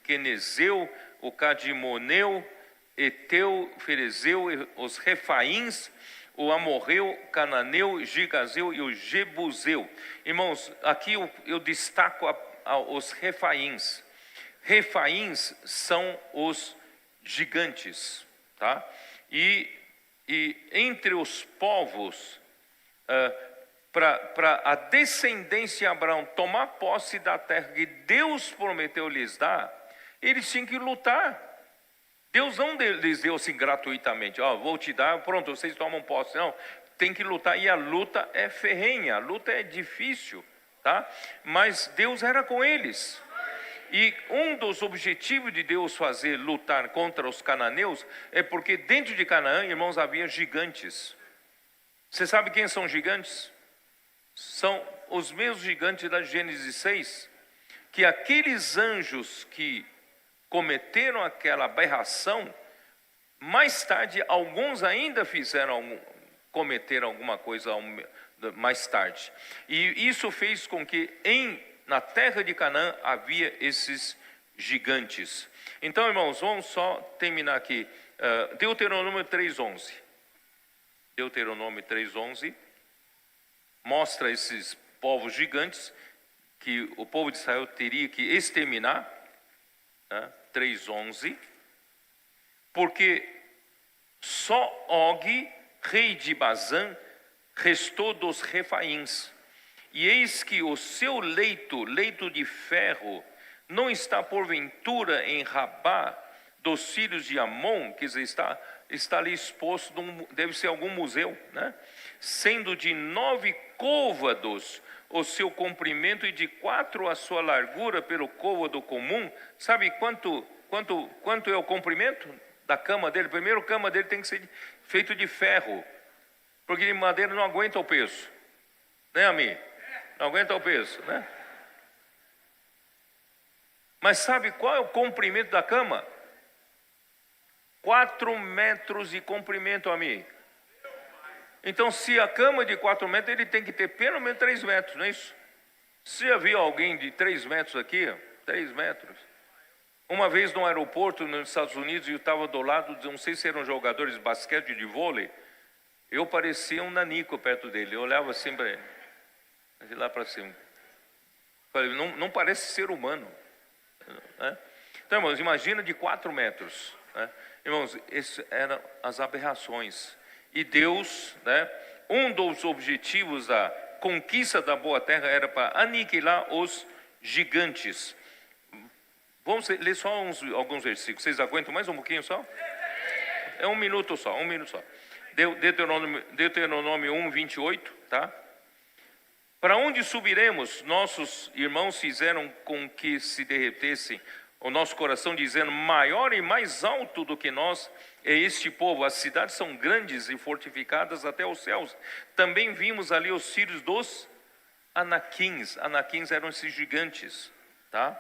Quenezeu, o Cadimoneu, Eteu, Ferezeu, os Refaíns, o Amorreu, o Cananeu, Gigazeu e o Jebuseu. Irmãos, aqui eu destaco os Refaíns. Refaíns são os gigantes, tá? E entre os povos, para a descendência de Abraão tomar posse da terra que Deus prometeu lhes dar, eles tinham que lutar. Deus não lhes deu assim gratuitamente: vou te dar, pronto, vocês tomam posse. Não, tem que lutar, e a luta é ferrenha, a luta é difícil, tá? Mas Deus era com eles. E um dos objetivos de Deus fazer lutar contra os cananeus é porque dentro de Canaã, irmãos, havia gigantes. Você sabe quem são gigantes? São os mesmos gigantes da Gênesis 6, que aqueles anjos que cometeram aquela aberração, mais tarde alguns ainda cometeram alguma coisa mais tarde. E isso fez com que na terra de Canaã havia esses gigantes. Então, irmãos, vamos só terminar aqui. Deuteronômio 3:11. Deuteronômio 3:11 mostra esses povos gigantes que o povo de Israel teria que exterminar. 3:11, porque só Og, rei de Bazã, restou dos Refaíns, e eis que o seu leito de ferro, não está porventura em Rabá dos filhos de Amon, quer dizer, está ali exposto, deve ser algum museu, né? Sendo de 9 côvados o seu comprimento e de 4 a sua largura pelo côvado comum. Sabe quanto é o comprimento da cama dele? Primeiro, a cama dele tem que ser feito de ferro, porque de madeira não aguenta o peso, né, Ami? Não aguenta o peso, né? Mas sabe qual é o comprimento da cama? 4 metros de comprimento, Ami. Então, se a cama é de 4 metros, ele tem que ter pelo menos 3 metros, não é isso? Você já viu alguém de 3 metros aqui? 3 metros. Uma vez no aeroporto, nos Estados Unidos, eu estava do lado, não sei se eram jogadores de basquete, de vôlei, eu parecia um nanico perto dele, eu olhava assim para ele, de lá para cima. Falei, não parece ser humano, né? Então, irmãos, imagina de 4 metros, né? Irmãos, essas eram as aberrações. E Deus, né, um dos objetivos da conquista da boa terra era para aniquilar os gigantes. Vamos ler só alguns versículos. Vocês aguentam mais um pouquinho só? É um minuto só. Deuteronômio 1:28, tá? Para onde subiremos? Nossos irmãos fizeram com que se derretesse o nosso coração, dizendo: maior e mais alto do que nós é este povo. As cidades são grandes e fortificadas até os céus. Também vimos ali os filhos dos Anaquins. Anaquins eram esses gigantes, tá?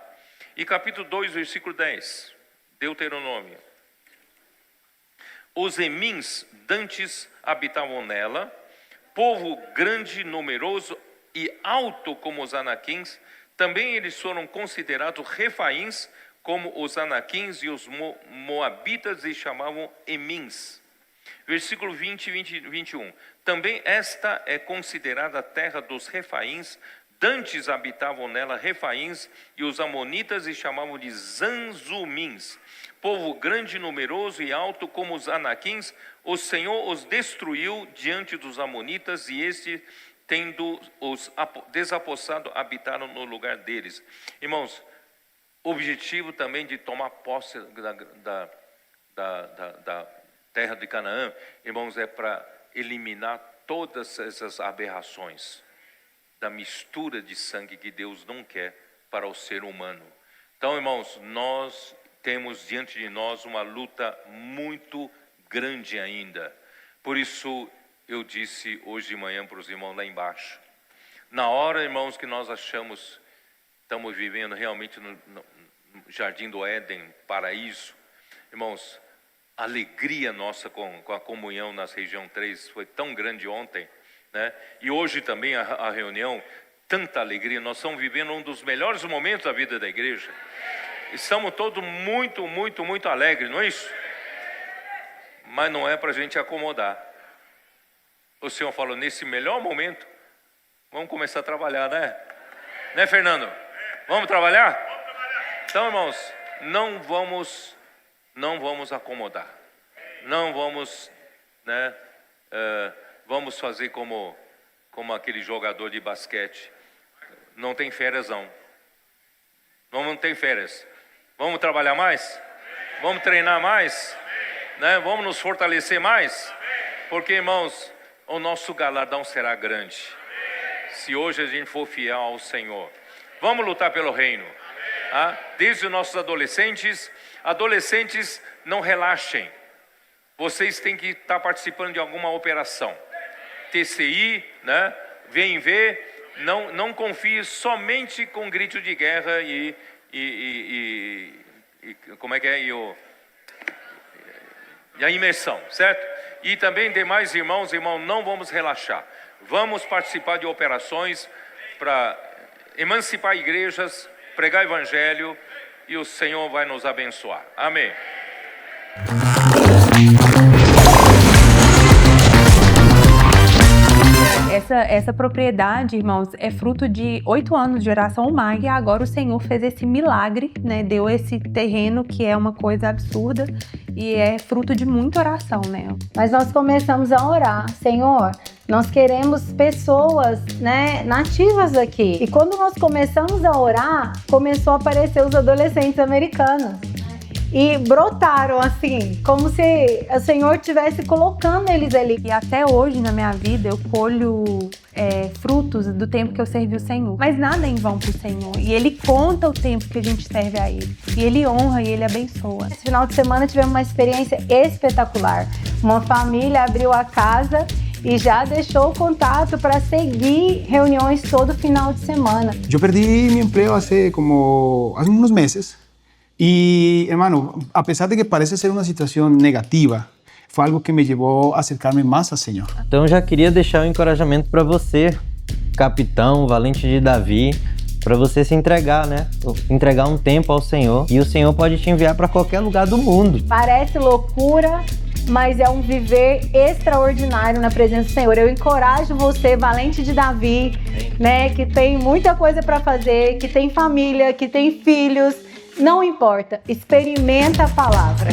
E capítulo 2, versículo 10, Deuteronômio. Os Emins dantes habitavam nela, povo grande, numeroso e alto como os Anaquins. Também eles foram considerados Refaíns, como os Anaquins, e os Moabitas e chamavam Emins. Versículo 20 e 21. Também esta é considerada a terra dos Refaíns, Dantes habitavam nela Refaíns, e os amonitas se chamavam de Zanzumins. Povo grande, numeroso e alto como os anaquins, o Senhor os destruiu diante dos amonitas, e estes, tendo os desapossado, habitaram no lugar deles. Irmãos, o objetivo também de tomar posse da terra de Canaã, irmãos, é para eliminar todas essas aberrações da mistura de sangue que Deus não quer para o ser humano. Então, irmãos, nós temos diante de nós uma luta muito grande ainda. Por isso, eu disse hoje de manhã para os irmãos lá embaixo, na hora, irmãos, que nós achamos, estamos vivendo realmente no Jardim do Éden, paraíso, irmãos, a alegria nossa com a comunhão nas região 3 foi tão grande ontem, né? E hoje também a reunião, tanta alegria, nós estamos vivendo um dos melhores momentos da vida da igreja. Estamos todos muito, muito, muito alegres, não é isso? Mas não é para a gente acomodar. O Senhor falou, nesse melhor momento, vamos começar a trabalhar, né? Né, Fernando? Vamos trabalhar? Então, irmãos, não vamos acomodar. Não vamos, né? Vamos fazer como aquele jogador de basquete. Não tem férias, não. Não tem férias. Vamos trabalhar mais? Vamos treinar mais? Né? Vamos nos fortalecer mais? Porque, irmãos, o nosso galardão será grande. Se hoje a gente for fiel ao Senhor. Vamos lutar pelo reino. Ah? Desde os nossos adolescentes, não relaxem. Vocês têm que estar participando de alguma operação. TCI, né? Vem ver, não confie somente com grito de guerra e como é que é? E a imersão, certo? E também demais irmãos, não vamos relaxar. Vamos participar de operações para emancipar igrejas, pregar evangelho, e o Senhor vai nos abençoar. Amém. Essa propriedade, irmãos, é fruto de 8 anos de oração ao mar, e agora o Senhor fez esse milagre, né? Deu esse terreno que é uma coisa absurda e é fruto de muita oração, né? Mas nós começamos a orar, Senhor, nós queremos pessoas, né, nativas aqui. E quando nós começamos a orar, começou a aparecer os adolescentes americanos. E brotaram assim, como se o Senhor estivesse colocando eles ali. E até hoje na minha vida eu colho frutos do tempo que eu servi o Senhor. Mas nada é em vão pro Senhor. E Ele conta o tempo que a gente serve a Ele. E Ele honra e Ele abençoa. Esse final de semana tivemos uma experiência espetacular. Uma família abriu a casa e já deixou o contato para seguir reuniões todo final de semana. Eu perdi meu emprego há uns meses. Y, hermano, a pesar de que parece ser una situación negativa, fue algo que me llevó a acercarme más al Señor. Então, já queria deixar um encorajamento para você, capitão, valente de Davi, para você se entregar, né? Entregar um tempo ao Senhor, e o Senhor pode te enviar para qualquer lugar do mundo. Parece loucura, mas é um viver extraordinário na presença do Senhor. Eu encorajo você, valente de Davi, né? Que tem muita coisa para fazer, que tem família, que tem filhos. Não importa, experimenta a palavra.